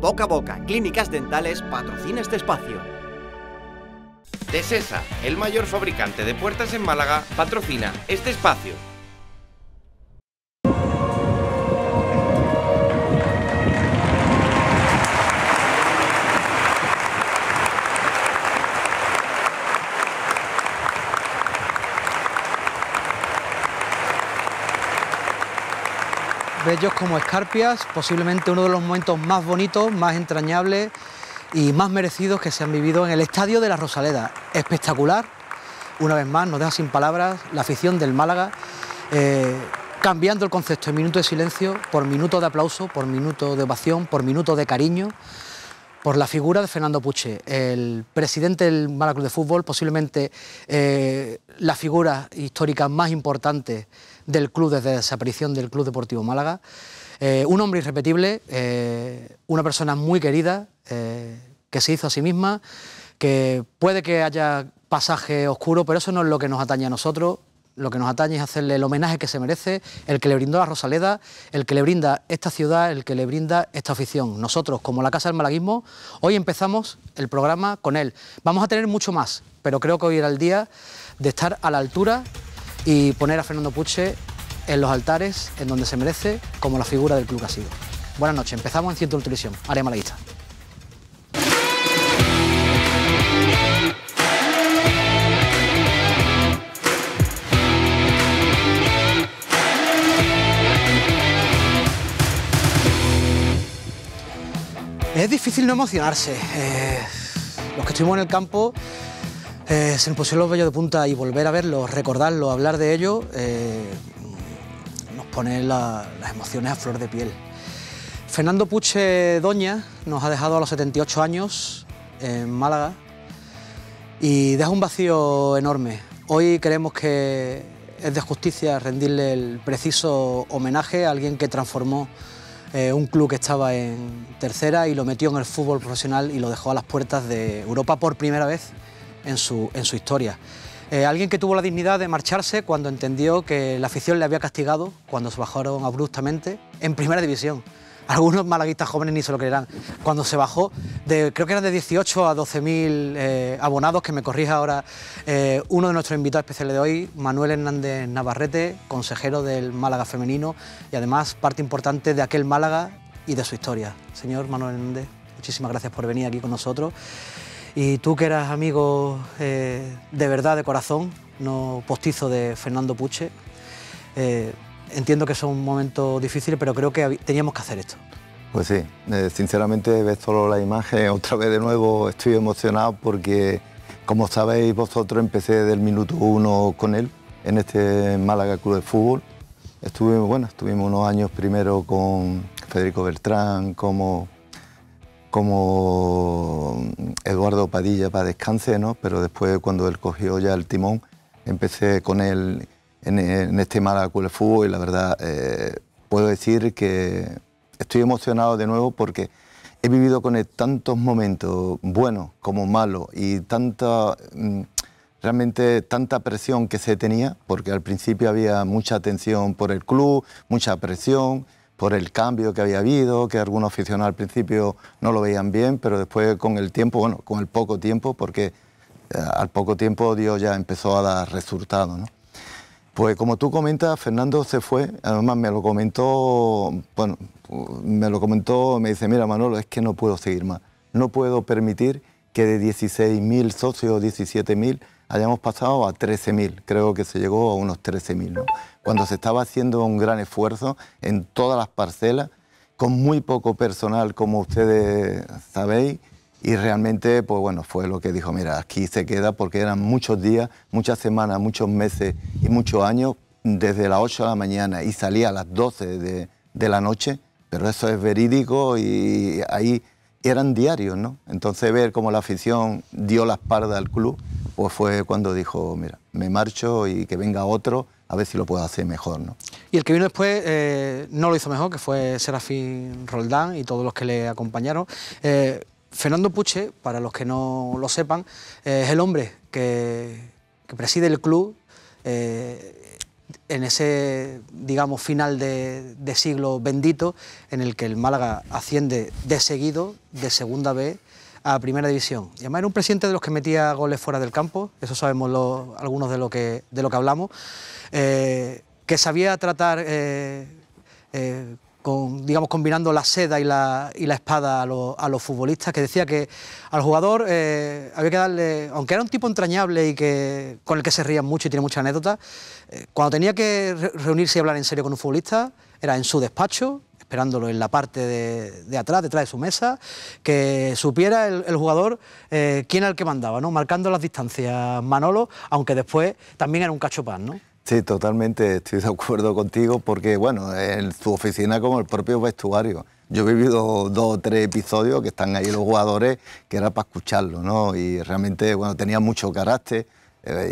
Boca a Boca Clínicas Dentales patrocina este espacio. Tesesa, el mayor fabricante de puertas en Málaga, patrocina este espacio. Bellos como escarpias, posiblemente uno de los momentos más bonitos, más entrañables y más merecidos que se han vivido en el Estadio de la Rosaleda. Espectacular, una vez más, nos deja sin palabras la afición del Málaga, cambiando el concepto de minuto de silencio por minuto de aplauso, por minuto de ovación, por minuto de cariño, por la figura de Fernando Puche, el presidente del Málaga Club de Fútbol, posiblemente la figura histórica más importante del club desde la desaparición del Club Deportivo Málaga. Un hombre irrepetible, una persona muy querida, que se hizo a sí misma, que puede que haya pasaje oscuro, pero eso no es lo que nos atañe a nosotros. Lo que nos atañe es hacerle el homenaje que se merece, el que le brindó la Rosaleda, el que le brinda esta ciudad, el que le brinda esta afición. Nosotros, como la Casa del Malaguismo, hoy empezamos el programa con él. Vamos a tener mucho más, pero creo que hoy era el día de estar a la altura y poner a Fernando Puche en los altares, en donde se merece, como la figura del club que ha sido. Buenas noches, empezamos en 101 Televisión, Área Malaguista. Es difícil no emocionarse. Los que estuvimos en el campo se nos pusieron los vellos de punta y volver a verlo, recordarlo, hablar de ello, nos pone las emociones a flor de piel. Fernando Puche Doña nos ha dejado a los 78 años en Málaga y deja un vacío enorme. Hoy creemos que es de justicia rendirle el preciso homenaje a alguien que transformó un club que estaba en tercera y lo metió en el fútbol profesional y lo dejó a las puertas de Europa por primera vez en su historia. Alguien que tuvo la dignidad de marcharse cuando entendió que la afición le había castigado cuando se bajaron abruptamente en primera división. Algunos malaguistas jóvenes ni se lo creerán. Cuando se bajó, creo que era de 18 a 12.000 abonados, que me corrija ahora uno de nuestros invitados especiales de hoy, Manuel Hernández Navarrete, consejero del Málaga femenino y además parte importante de aquel Málaga y de su historia. Señor Manuel Hernández, muchísimas gracias por venir aquí con nosotros. Y tú, que eras amigo de verdad, de corazón, no postizo, de Fernando Puche, entiendo que son momentos difíciles, pero creo que teníamos que hacer esto. Pues sí, sinceramente ves solo la imagen, otra vez de nuevo estoy emocionado porque, como sabéis vosotros, empecé del minuto 1 con él en este Málaga Club de Fútbol. Estuvimos unos años primero con Federico Beltrán, como Eduardo Padilla, para descanse, ¿no? Pero después, cuando él cogió ya el timón, empecé con él en este Málaga Club de Fútbol y la verdad puedo decir que estoy emocionado de nuevo porque he vivido con él tantos momentos buenos como malos y realmente tanta presión que se tenía, porque al principio había mucha tensión por el club, mucha presión por el cambio que había habido, que algunos aficionados al principio no lo veían bien, pero después con el tiempo, bueno, con el poco tiempo, porque al poco tiempo Dios ya empezó a dar resultados, ¿no? Pues como tú comentas, Fernando se fue, además me lo comentó, me dice, mira Manolo, es que no puedo seguir más, no puedo permitir que de 16.000 socios, 17.000, hayamos pasado a 13.000, creo que se llegó a unos 13.000, ¿no? Cuando se estaba haciendo un gran esfuerzo en todas las parcelas, con muy poco personal, como ustedes sabéis, y realmente, pues bueno, fue lo que dijo, mira, aquí se queda, porque eran muchos días, muchas semanas, muchos meses y muchos años, desde las 8 de la mañana y salía a las 12 de la noche, pero eso es verídico y ahí eran diarios, ¿no? Entonces ver cómo la afición dio la espalda al club, pues fue cuando dijo, mira, me marcho y que venga otro, a ver si lo puedo hacer mejor, ¿no? Y el que vino después no lo hizo mejor, que fue Serafín Roldán y todos los que le acompañaron. Fernando Puche, para los que no lo sepan, es el hombre que preside el club, en ese, digamos, final de siglo bendito en el que el Málaga asciende de seguido, de segunda B a primera división. Y además era un presidente de los que metía goles fuera del campo, eso sabemos algunos de lo que hablamos, que sabía tratar, digamos, combinando la seda y la espada a los futbolistas, que decía que al jugador había que darle, aunque era un tipo entrañable y con el que se rían mucho y tiene muchas anécdotas, cuando tenía que reunirse y hablar en serio con un futbolista, era en su despacho, esperándolo en la parte de atrás, detrás de su mesa, que supiera el jugador quién era el que mandaba, ¿no? Marcando las distancias Manolo, aunque después también era un cachopán, ¿no? Sí, totalmente estoy de acuerdo contigo, porque bueno, en su oficina como el propio vestuario. Yo he vivido 2 o 3 episodios que están ahí los jugadores, que era para escucharlo, ¿no? Y realmente, bueno, tenía mucho carácter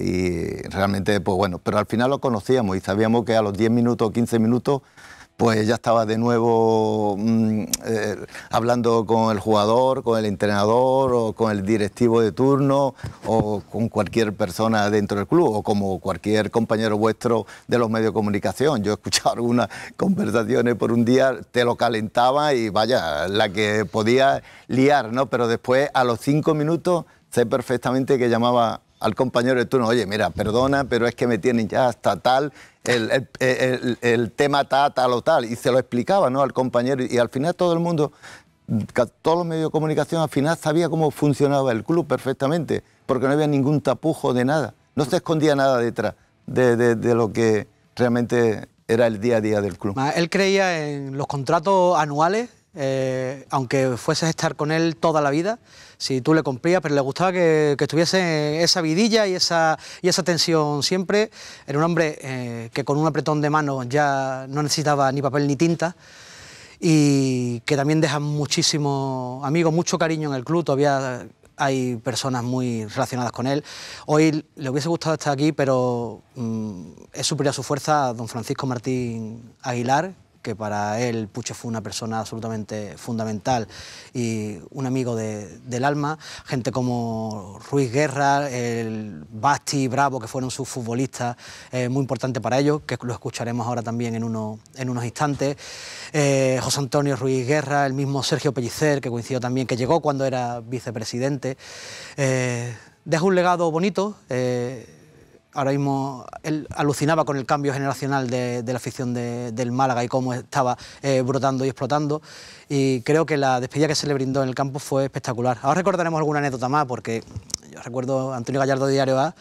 y realmente, pues bueno, pero al final lo conocíamos y sabíamos que a los 10 minutos o 15 minutos pues ya estaba de nuevo hablando con el jugador, con el entrenador o con el directivo de turno o con cualquier persona dentro del club o como cualquier compañero vuestro de los medios de comunicación. Yo he escuchado algunas conversaciones por un día, te lo calentaba y vaya, la que podía liar, ¿no? Pero después a los 5 minutos sé perfectamente que llamaba al compañero de turno, oye, mira, perdona, pero es que me tienen ya hasta tal, el tema tal o tal, y se lo explicaba, ¿no?, al compañero, y al final todo el mundo, todos los medios de comunicación al final sabía cómo funcionaba el club perfectamente, porque no había ningún tapujo de nada, no se escondía nada detrás de lo que realmente era el día a día del club. Él creía en los contratos anuales, aunque fueses a estar con él toda la vida, si tú le cumplías, pero le gustaba que tuviese esa vidilla y esa tensión siempre. Era un hombre que con un apretón de mano ya no necesitaba ni papel ni tinta y que también deja muchísimos amigos, mucho cariño en el club. Todavía hay personas muy relacionadas con él. Hoy le hubiese gustado estar aquí, pero es superior a su fuerza don Francisco Martín Aguilar, que para él Puche fue una persona absolutamente fundamental y un amigo del alma, gente como Ruiz Guerra, el Basti, Bravo, que fueron sus futbolistas, muy importante para ellos, que lo escucharemos ahora también en unos instantes, José Antonio Ruiz Guerra, el mismo Sergio Pellicer, que coincidió también, que llegó cuando era vicepresidente, deja un legado bonito. Ahora mismo él alucinaba con el cambio generacional de la afición del Málaga y cómo estaba brotando y explotando, y creo que la despedida que se le brindó en el campo fue espectacular. Ahora recordaremos alguna anécdota más, porque yo recuerdo a Antonio Gallardo de Diario A,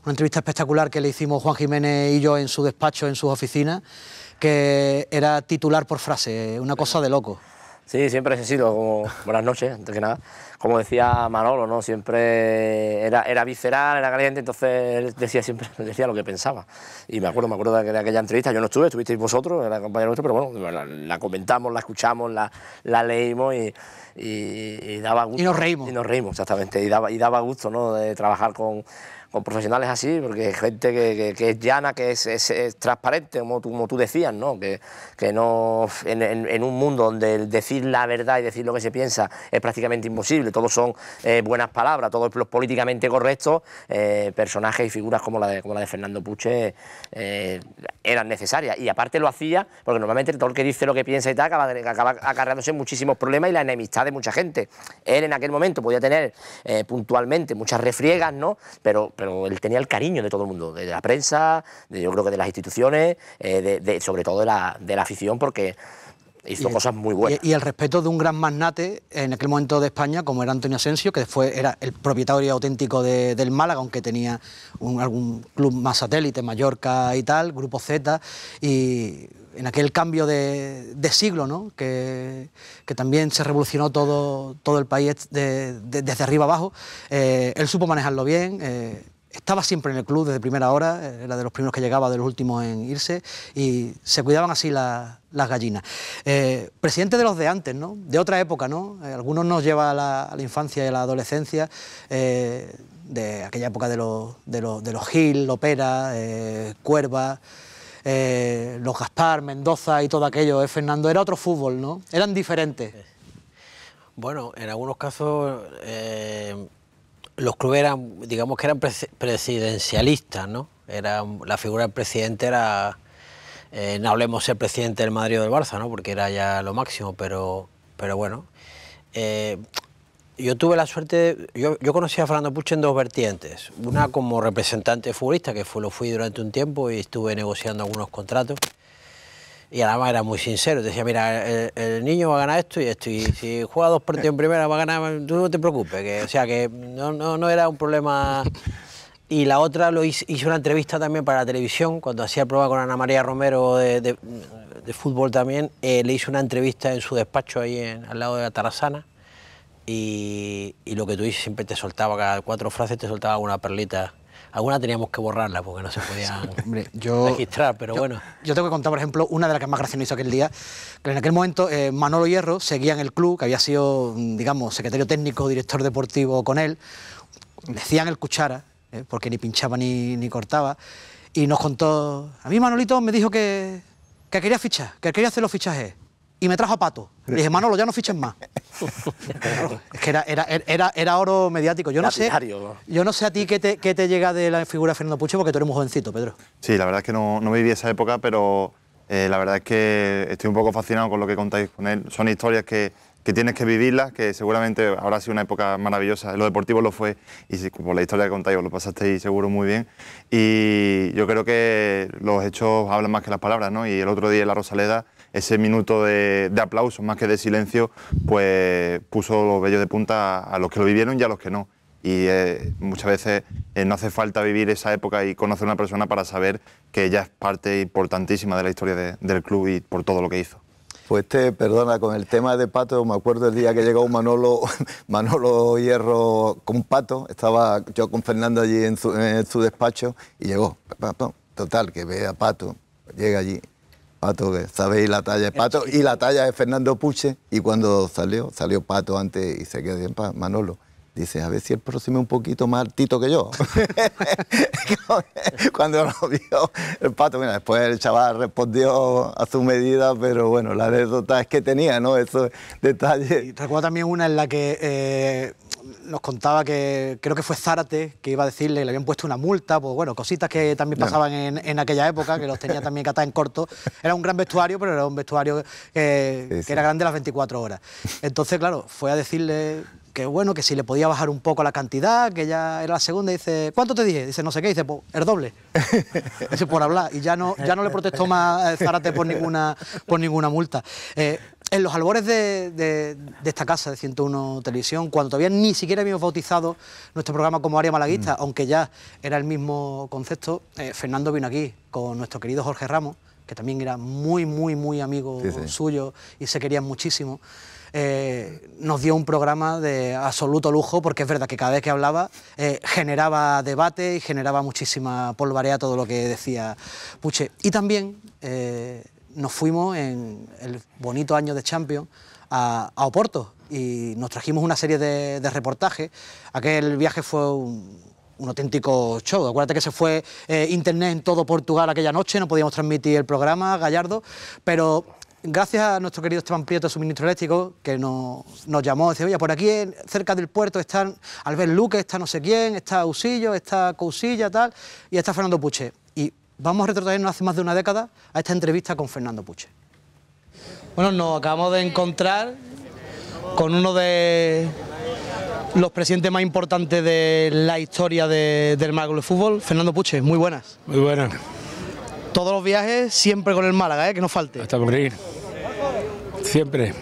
una entrevista espectacular que le hicimos Juan Jiménez y yo en su despacho, en sus oficinas, que era titular por frase, una cosa de loco. Sí, siempre he sido como buenas noches, antes que nada. Como decía Manolo, ¿no? Siempre era visceral, era caliente, entonces él siempre decía lo que pensaba. Y me acuerdo de aquella entrevista, yo no estuve, estuvisteis vosotros, era compañero vuestro, pero bueno, la comentamos, la escuchamos, la leímos y daba gusto. Y nos reímos. Y nos reímos, exactamente, y daba gusto, ¿no?, de trabajar con profesionales así, porque gente que es llana, que es transparente, como tú decías, ¿no? Que no, en un mundo donde decir la verdad y decir lo que se piensa es prácticamente imposible, todos son buenas palabras, todos los políticamente correctos, personajes y figuras como la de Fernando Puche eran necesarias, y aparte lo hacía porque normalmente todo el que dice lo que piensa y tal acaba acarreándose muchísimos problemas y la enemistad de mucha gente. Él en aquel momento podía tener puntualmente muchas refriegas, ¿no?, pero él tenía el cariño de todo el mundo, de la prensa, yo creo que de las instituciones, sobre todo de la afición, porque hizo cosas muy buenas. Y el respeto de un gran magnate en aquel momento de España, como era Antonio Asensio, que después era el propietario auténtico del Málaga, aunque tenía algún club más satélite, Mallorca y tal, Grupo Z, y en aquel cambio de siglo, ¿no?, que también se revolucionó todo el país desde arriba abajo, él supo manejarlo bien. Estaba siempre en el club desde primera hora, era de los primeros que llegaba, de los últimos en irse, y se cuidaban así las gallinas. Presidente de los de antes, ¿no?, de otra época, ¿no? Algunos nos lleva a la infancia y a la adolescencia, de aquella época de los Gil, Lopera, Cuerva, los Gaspar, Mendoza y todo aquello, Fernando, era otro fútbol, ¿no? Eran diferentes. Bueno, en algunos casos los clubes eran, digamos que eran presidencialistas, ¿no? La figura del presidente era, no hablemos ser presidente del Madrid o del Barça, ¿no? Porque era ya lo máximo, pero bueno. Yo tuve la suerte, yo conocí a Fernando Puig en dos vertientes. Una como representante futbolista, que lo fui durante un tiempo y estuve negociando algunos contratos. Y además era muy sincero, decía, mira, el niño va a ganar esto y esto, y si juega 2 partidos en primera va a ganar, tú no te preocupes, o sea que no era un problema. Y la otra hice una entrevista también para la televisión, cuando hacía el programa con Ana María Romero de fútbol también, le hice una entrevista en su despacho ahí al lado de la Tarrasana, y lo que tú dices, siempre te soltaba, cada 4 frases te soltaba una perlita. Algunas teníamos que borrarlas porque no se podían registrar, pero bueno. Yo tengo que contar, por ejemplo, una de las que más gracia me hizo aquel día, que en aquel momento Manolo Hierro seguía en el club, que había sido, digamos, secretario técnico, director deportivo con él, decían el Cuchara, porque ni pinchaba ni cortaba, y nos contó, a mí Manolito me dijo que quería fichar, que quería hacer los fichajes, y me trajo a Pato. Le dije, Manolo, ya no fiches más. Es que era oro mediático. Yo no sé a ti qué te llega de la figura de Fernando Puig, porque tú eres muy jovencito, Pedro. Sí, la verdad es que no viví esa época, pero la verdad es que estoy un poco fascinado con lo que contáis con él. Son historias que tienes que vivirlas, que seguramente habrá sido una época maravillosa. En lo deportivo lo fue, y por la historia que contáis os lo pasasteis seguro muy bien. Y yo creo que los hechos hablan más que las palabras, ¿no? Y el otro día en la Rosaleda, ese minuto de aplauso, más que de silencio, pues puso los vellos de punta a los que lo vivieron y a los que no. Y muchas veces no hace falta vivir esa época y conocer a una persona para saber que ella es parte importantísima de la historia del club y por todo lo que hizo. Pues perdona, con el tema de Pato, me acuerdo el día que llegó Manolo Hierro con Pato, estaba yo con Fernando allí en su despacho y llegó, total, que ve a Pato, llega allí, Pato, que sabéis la talla de Pato y la talla de Fernando Puig, y cuando salió Pato antes y se quedó bien Manolo. Dice, a ver si el próximo es un poquito más altito que yo. Cuando lo vio el Pato, mira, después el chaval respondió a su medida, pero bueno, la anécdota es que tenía, ¿no? Esos detalles. Y recuerdo también una en la que nos contaba que creo que fue Zárate, que iba a decirle que le habían puesto una multa, pues bueno, cositas que también pasaban en aquella época, que los tenía también que atar en corto. Era un gran vestuario, pero era un vestuario que era grande las 24 horas. Entonces, claro, fue a decirle que bueno, que si le podía bajar un poco la cantidad, que ya era la segunda, y dice, ¿cuánto te dije? Dice, no sé qué, dice, pues el doble. Dice, por hablar, y ya no le protestó más Zárate por ninguna multa. En los albores de esta casa de 101 Televisión, cuando todavía ni siquiera habíamos bautizado nuestro programa como Área Malaguista, aunque ya era el mismo concepto, Fernando vino aquí con nuestro querido Jorge Ramos, que también era muy amigo suyo y se querían muchísimo. Nos dio un programa de absoluto lujo, porque es verdad que cada vez que hablaba generaba debate y generaba muchísima polvareda todo lo que decía Puig. Y también nos fuimos en el bonito año de Champions a Oporto y nos trajimos una serie de reportajes. Aquel viaje fue un auténtico show. Acuérdate que se fue internet en todo Portugal aquella noche, no podíamos transmitir el programa, Gallardo, pero gracias a nuestro querido Esteban Prieto, suministro eléctrico, que nos llamó, dice, oye, por aquí cerca del puerto están Albert Luque, está no sé quién, está Usillo, está Cousilla, tal, y está Fernando Puig. Y vamos a retrotraernos hace más de una década a esta entrevista con Fernando Puig. Bueno, nos acabamos de encontrar con uno de los presidentes más importantes de la historia del Málaga Club de Fútbol, Fernando Puig. Muy buenas. Muy buenas. Todos los viajes siempre con el Málaga, que no falte. Hasta morir. Siempre.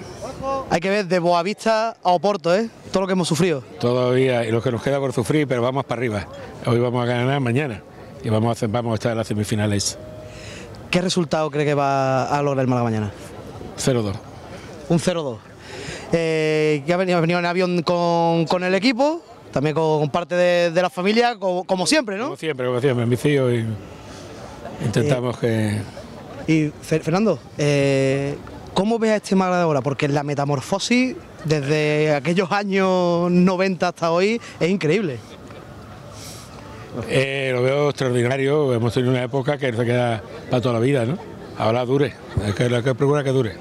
Hay que ver de Boavista a Oporto, todo lo que hemos sufrido. Todavía, y lo que nos queda por sufrir, pero vamos para arriba. Hoy vamos a ganar mañana y vamos a estar en las semifinales. ¿Qué resultado cree que va a lograr el Málaga mañana? 0-2. Un 0-2. Que ha venido en avión con el equipo, también con parte de la familia, como siempre, ¿no? Como siempre, mis hijos y intentamos que... Y Fernando, ¿cómo ves a este Málaga de ahora? Porque la metamorfosis desde aquellos años 90 hasta hoy es increíble. Lo veo extraordinario. Hemos tenido una época que se queda para toda la vida, ¿no? Ahora dure, hay que procurar que dure.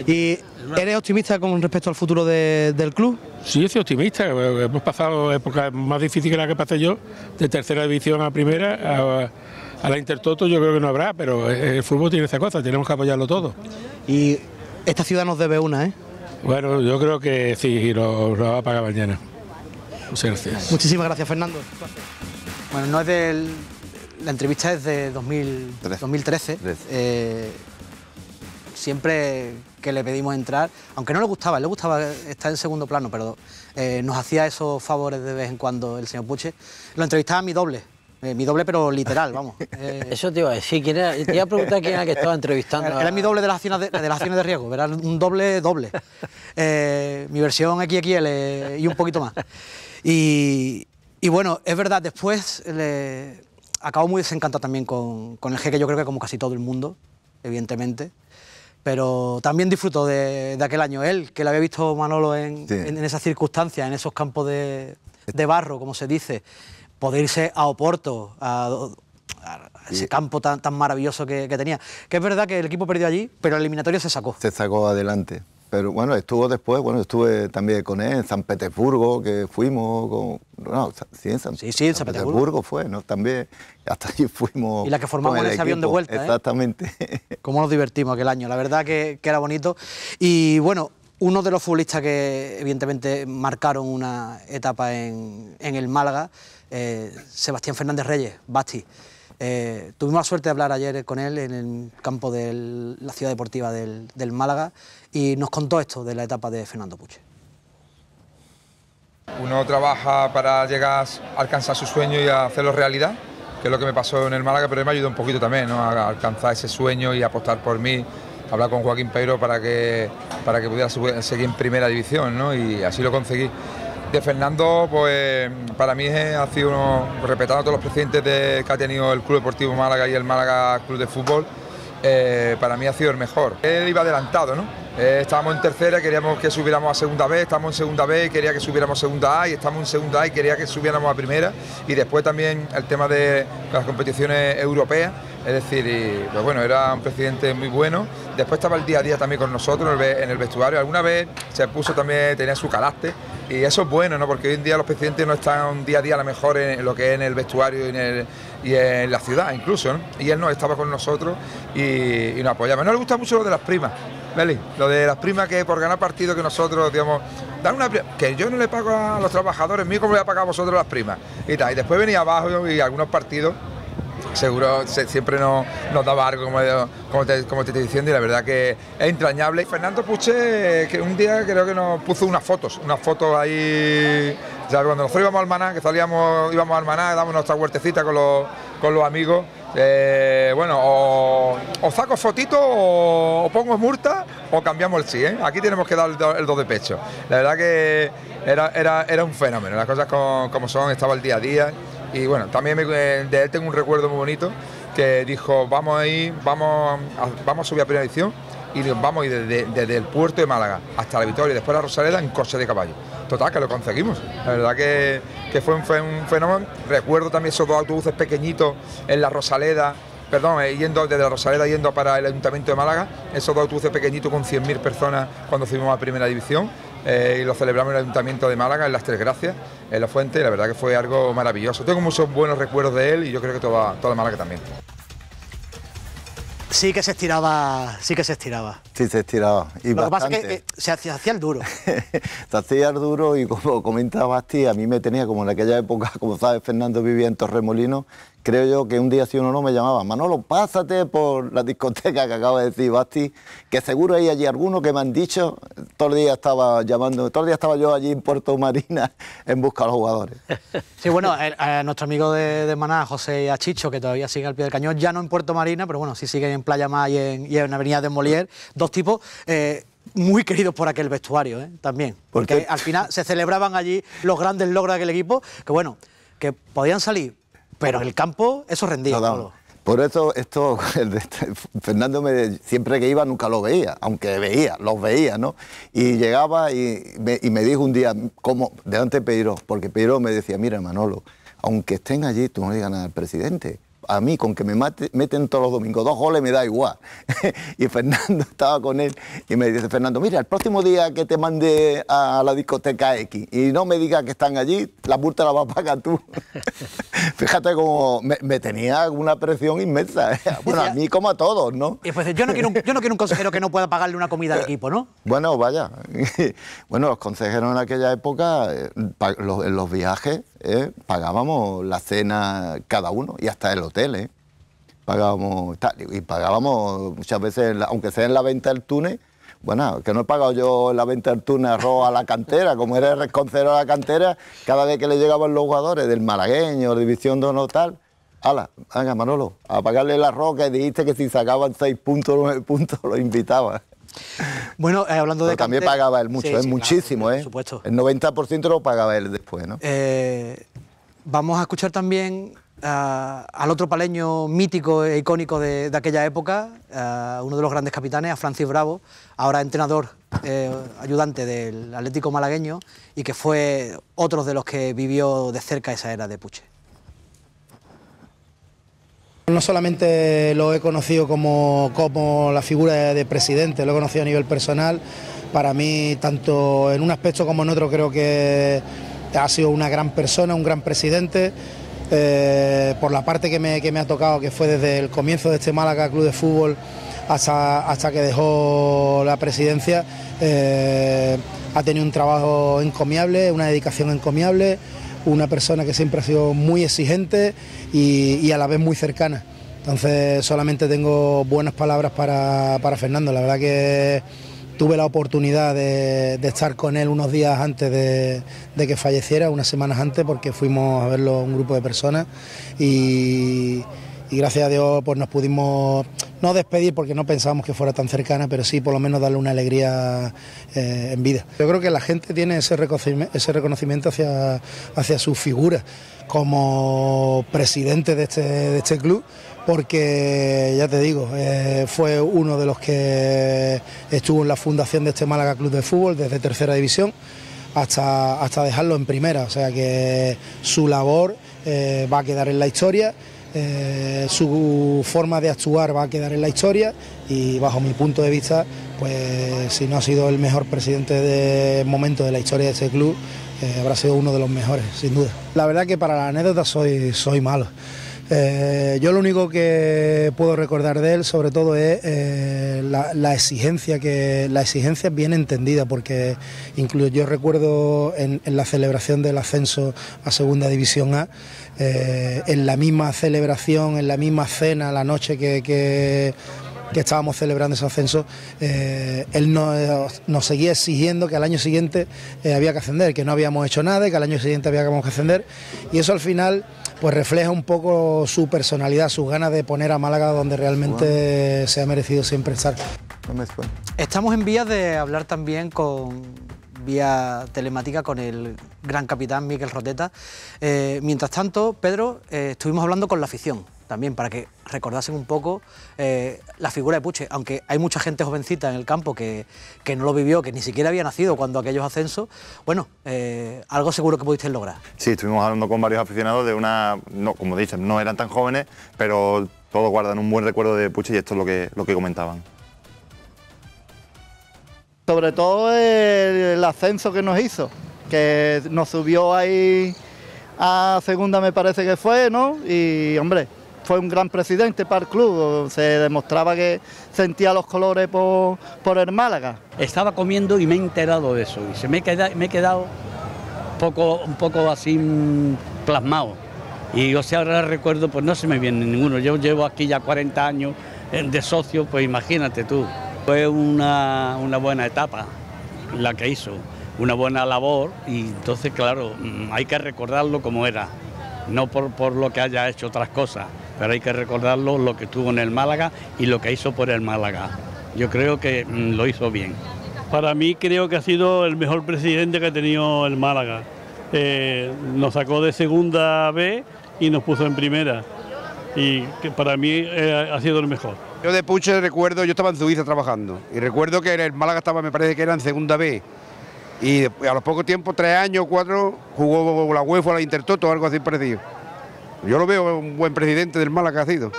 ¿Y eres optimista con respecto al futuro del club? Sí, soy optimista. Hemos pasado épocas más difíciles que la que pasé yo, de tercera división a primera, a la Intertoto yo creo que no habrá, pero el fútbol tiene esa cosa, tenemos que apoyarlo todo. Y esta ciudad nos debe una, ¿eh? Bueno, yo creo que sí, lo va a pagar mañana. Muchas gracias. Muchísimas gracias, Fernando. Bueno, no es del... La entrevista es de 2013. Siempre que le pedimos entrar, aunque no le gustaba estar en segundo plano, pero nos hacía esos favores de vez en cuando el señor Puche. Lo entrevistaba a mi doble pero literal, vamos. Eso te iba a decir, te iba a preguntar quién era que estaba entrevistando. Era mi doble de las acciones de riesgo, era un doble. Mi versión XXL y un poquito más. Y bueno, es verdad, después acabó muy desencantado también con el Jeque, yo creo que como casi todo el mundo, evidentemente. Pero también disfrutó de aquel año. Él, que le había visto Manolo en esas circunstancias, en esos campos de barro, como se dice, poder irse a Oporto, a ese campo tan maravilloso que tenía. Que es verdad que el equipo perdió allí, pero el eliminatorio se sacó. Se sacó adelante. Pero bueno, estuvo después, estuve también con él en San Petersburgo, que fuimos en San Petersburgo fue, ¿no? También, hasta allí fuimos. Y la que formamos en ese avión de vuelta, exactamente. Cómo nos divertimos aquel año, la verdad que era bonito. Y bueno, uno de los futbolistas que evidentemente marcaron una etapa en el Málaga, Sebastián Fernández Reyes, Basti. Tuvimos la suerte de hablar ayer con él en el campo de la ciudad deportiva del Málaga y nos contó esto de la etapa de Fernando Puche. Uno trabaja para llegar a alcanzar su sueño y a hacerlo realidad, que es lo que me pasó en el Málaga, pero me ayudó un poquito también, ¿no?, a alcanzar ese sueño y apostar por mí, hablar con Joaquín Peiro para que pudiera seguir en primera división, ¿no?, y así lo conseguí. De Fernando, pues para mí ha sido respetando a todos los presidentes que ha tenido el Club Deportivo Málaga y el Málaga Club de Fútbol, para mí ha sido el mejor. Él iba adelantado, ¿no? Estábamos en tercera, queríamos que subiéramos a segunda B, estamos en segunda B, quería que subiéramos a segunda A, y estamos en segunda A y quería que subiéramos a primera, y después también el tema de las competiciones europeas, es decir, pues bueno, era un presidente muy bueno. Después estaba el día a día también con nosotros en el vestuario, alguna vez se puso también, tenía su carácter, y eso es bueno, ¿no?, porque hoy en día los presidentes no están día a día a lo mejor en lo que es en el vestuario y en la ciudad incluso, ¿no?, y él no estaba con nosotros y nos apoyaba. No le gusta mucho lo de las primas, Beli, lo de las primas, que por ganar partido que nosotros, digamos, dan una prima, que yo no le pago a los trabajadores míos, como le voy a pagar a vosotros las primas y tal. Y después venía abajo y algunos partidos seguro siempre nos daba algo, como te estoy diciendo, y la verdad que es entrañable. Fernando Puche, que un día creo que nos puso unas fotos ahí, ya cuando nosotros íbamos al Maná, que íbamos al Maná, damos nuestra huertecita con los amigos. Bueno, o saco fotito o pongo multa o cambiamos el sí, ¿eh? Aquí tenemos que dar el 2 de pecho. La verdad que era un fenómeno, las cosas como son, estaba el día a día. Y bueno, también de él tengo un recuerdo muy bonito, que dijo, vamos a subir a primera edición y vamos a ir desde el puerto de Málaga hasta la Victoria y después la Rosaleda en coche de caballo. Total, que lo conseguimos. La verdad que fue un fenómeno. Recuerdo también esos 2 autobuses pequeñitos en la Rosaleda, yendo desde la Rosaleda yendo para el Ayuntamiento de Málaga, esos 2 autobuses pequeñitos con 100.000 personas cuando fuimos a primera división. Y lo celebramos en el Ayuntamiento de Málaga, en Las Tres Gracias, en La Fuente, y la verdad que fue algo maravilloso. Tengo muchos buenos recuerdos de él y yo creo que toda Málaga también. Sí que se estiraba. Sí, se estiraba. Y lo bastante. que pasa es que se hacía el duro. Se hacía el duro y como comenta Basti, a mí me tenía, como en aquella época, como sabes, Fernando vivía en Torremolinos, creo yo que un día sí o no me llamaba, Manolo, pásate por la discoteca que acaba de decir Basti, que seguro hay allí algunos que me han dicho, todo el día estaba yo allí en Puerto Marina en busca de los jugadores. Sí, bueno, a nuestro amigo de Maná, José y a Chicho, que todavía siguen al pie del cañón, ya no en Puerto Marina, pero bueno, sí siguen en Playa Más y en Avenida de Molière, 2 tipos muy queridos por aquel vestuario, también, porque al final se celebraban allí los grandes logros de aquel equipo, que bueno, que podían salir, pero en el campo eso rendía. No. Por eso Fernando siempre que iba nunca lo veía, aunque los veía, ¿no? Y llegaba y me dijo un día, como delante de Peiró, porque Peiró me decía, mira Manolo, aunque estén allí, tú no digas nada al presidente, a mí con que me meten todos los domingos 2 goles me da igual. Y Fernando estaba con él y me dice, Fernando, mira, el próximo día que te mande a la discoteca X y no me digas que están allí, la multa la vas a pagar tú. Fíjate cómo me tenía una presión inmensa, bueno, a mí como a todos, ¿no? Y pues yo no quiero un consejero que no pueda pagarle una comida al equipo, ¿no? Bueno, vaya, bueno, los consejeros en aquella época, en los viajes, pagábamos la cena cada uno y hasta el hotel, pagábamos y pagábamos muchas veces, aunque sea en la venta del túnel. Bueno, que no he pagado yo en la venta del túnel arroz a la cantera, como era el consejero de la cantera, cada vez que le llegaban los jugadores del malagueño, División de Honor tal, hala, venga Manolo, a pagarle el arroz, que dijiste que si sacaban 6 puntos, 9 puntos, lo invitaba. Bueno, hablando de también pagaba él mucho, sí, muchísimo, claro, por supuesto. El 90% lo pagaba él después, ¿no? Vamos a escuchar también al otro paleño mítico e icónico de aquella época, uno de los grandes capitanes, a Francis Bravo, ahora entrenador ayudante del Atlético malagueño y que fue otro de los que vivió de cerca esa era de Puche. No solamente lo he conocido como la figura de presidente, lo he conocido a nivel personal. Para mí, tanto en un aspecto como en otro, creo que ha sido una gran persona, un gran presidente. Por la parte que me ha tocado, que fue desde el comienzo de este Málaga Club de Fútbol hasta que dejó la presidencia, ha tenido un trabajo encomiable, una dedicación encomiable, una persona que siempre ha sido muy exigente y a la vez muy cercana. Entonces solamente tengo buenas palabras para Fernando. La verdad que tuve la oportunidad de estar con él unos días antes de que falleciera, unas semanas antes, porque fuimos a verlo un grupo de personas y gracias a Dios pues nos pudimos no despedir porque no pensábamos que fuera tan cercana, pero sí por lo menos darle una alegría en vida. Yo creo que la gente tiene ese reconocimiento hacia su figura como presidente de este club, porque ya te digo, fue uno de los que estuvo en la fundación de este Málaga Club de Fútbol desde tercera división hasta dejarlo en primera, o sea que su labor va a quedar en la historia. Su forma de actuar va a quedar en la historia y bajo mi punto de vista, pues si no ha sido el mejor presidente de momento de la historia de este club, habrá sido uno de los mejores, sin duda. La verdad que para la anécdota soy malo. Yo lo único que puedo recordar de él sobre todo es la exigencia bien entendida, porque incluso yo recuerdo en la celebración del ascenso a Segunda División A, en la misma celebración, en la misma cena, la noche que estábamos celebrando ese ascenso, él nos seguía exigiendo que al año siguiente había que ascender, que no habíamos hecho nada y que al año siguiente habíamos que ascender, y eso al final pues refleja un poco su personalidad, sus ganas de poner a Málaga donde realmente se ha merecido siempre estar. Estamos en vías de hablar también vía telemática con el gran capitán Miquel Roteta. Mientras tanto, Pedro, estuvimos hablando con la afición también para que recordasen un poco la figura de Puche, aunque hay mucha gente jovencita en el campo que no lo vivió, que ni siquiera había nacido cuando aquellos ascensos. Bueno, algo seguro que pudisteis lograr. Sí, estuvimos hablando con varios aficionados de no, como dices, no eran tan jóvenes, pero todos guardan un buen recuerdo de Puche y esto es lo que comentaban. Sobre todo el ascenso que nos hizo, que nos subió ahí a segunda, me parece que fue, ¿no? Y, hombre, fue un gran presidente para el club, se demostraba que sentía los colores por el Málaga. Estaba comiendo y me he enterado de eso, y me he quedado un poco así plasmado. Y yo si ahora recuerdo, pues no se me viene ninguno. Yo llevo aquí ya 40 años de socio, pues imagínate tú. Fue una buena etapa la que hizo, una buena labor, y entonces, claro, hay que recordarlo como era, no por lo que haya hecho otras cosas, pero hay que recordarlo lo que estuvo en el Málaga y lo que hizo por el Málaga. Yo creo que lo hizo bien. Para mí creo que ha sido el mejor presidente que ha tenido el Málaga. Nos sacó de segunda B y nos puso en primera, y que para mí ha sido el mejor. Yo de Puche recuerdo, yo estaba en Suiza trabajando y recuerdo que el Málaga estaba, me parece que era en segunda B, y a los pocos tiempos, 3 años, 4, jugó la UEFA, la Intertoto o algo así parecido. Yo lo veo un buen presidente del Málaga que ha sido.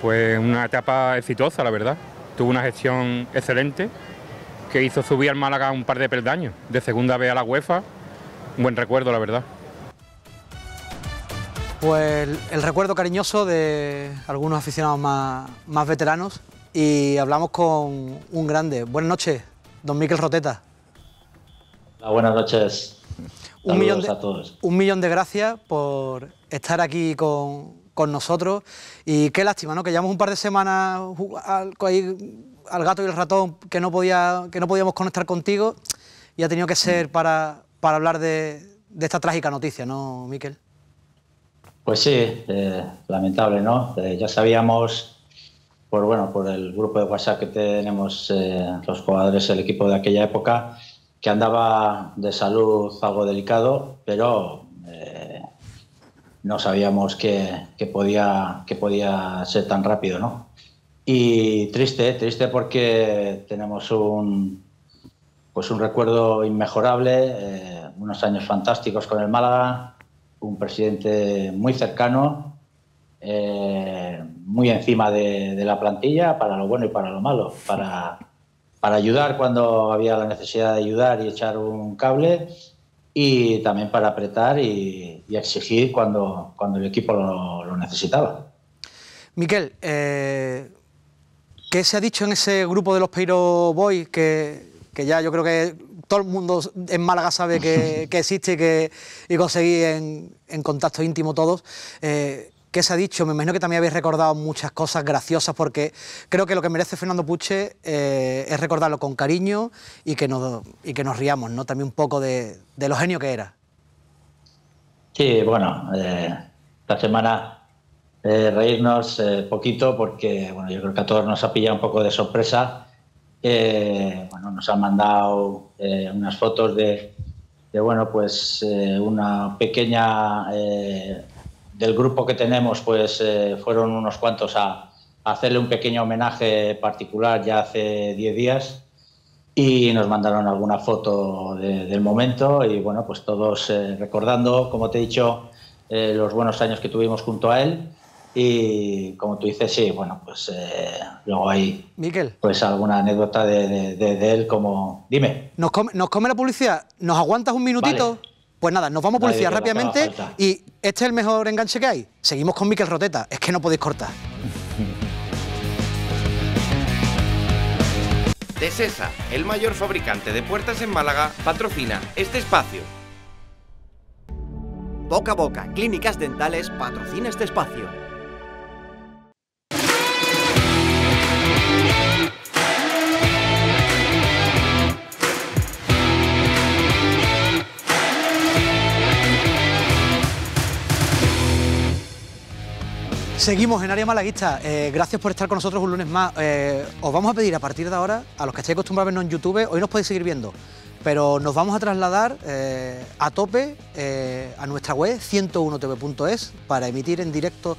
Pues una etapa exitosa, la verdad. Tuvo una gestión excelente que hizo subir al Málaga un par de peldaños, de segunda B a la UEFA. Un buen recuerdo, la verdad. Pues el recuerdo cariñoso de algunos aficionados más veteranos, y hablamos con un grande. Buenas noches, don Miquel Roteta. Hola, buenas noches. Saludos a todos. 1.000.000 de gracias por estar aquí con nosotros, y qué lástima, ¿no?, que llevamos un par de semanas al gato y el ratón, que no podíamos conectar contigo, y ha tenido que ser para hablar de esta trágica noticia, ¿no, Miquel? Pues sí, lamentable, ¿no? Ya sabíamos, por el grupo de WhatsApp que tenemos los jugadores, el equipo de aquella época, que andaba de salud algo delicado, pero no sabíamos que podía ser tan rápido, ¿no? Y triste porque tenemos un recuerdo inmejorable, unos años fantásticos con el Málaga, un presidente muy cercano, muy encima de la plantilla, para lo bueno y para lo malo, para ayudar cuando había la necesidad de ayudar y echar un cable, y también para apretar y exigir cuando el equipo lo necesitaba. Miquel, ¿qué se ha dicho en ese grupo de los Peiro Boys, que ya yo creo que todo el mundo en Málaga sabe que existe y conseguí en contacto íntimo todos? ¿Qué se ha dicho? Me imagino que también habéis recordado muchas cosas graciosas, porque creo que lo que merece Fernando Puche es recordarlo con cariño y que nos riamos, ¿no?, también un poco de lo genio que era. Sí, bueno, esta semana reírnos poquito, porque bueno, yo creo que a todos nos ha pillado un poco de sorpresa. Nos han mandado unas fotos de una pequeña del grupo que tenemos, fueron unos cuantos a hacerle un pequeño homenaje particular ya hace 10 días, y nos mandaron alguna foto del momento, y bueno, pues todos recordando, como te he dicho, los buenos años que tuvimos junto a él. Y como tú dices, sí, bueno, pues luego hay, Miquel, pues alguna anécdota de él, como... Dime. ¿Nos come la publicidad? ¿Nos aguantas un minutito? Vale. Pues nada, nos vamos a publicidad rápidamente, y este es el mejor enganche que hay. Seguimos con Miquel Roteta, es que no podéis cortar. Desesa, el mayor fabricante de puertas en Málaga, patrocina este espacio. Boca a Boca, Clínicas Dentales, patrocina este espacio. Seguimos en Área Malaguista. Gracias por estar con nosotros un lunes más. Os vamos a pedir a partir de ahora, a los que estéis acostumbrados a vernos en YouTube, hoy nos podéis seguir viendo, pero nos vamos a trasladar a tope a nuestra web 101tv.es para emitir en directo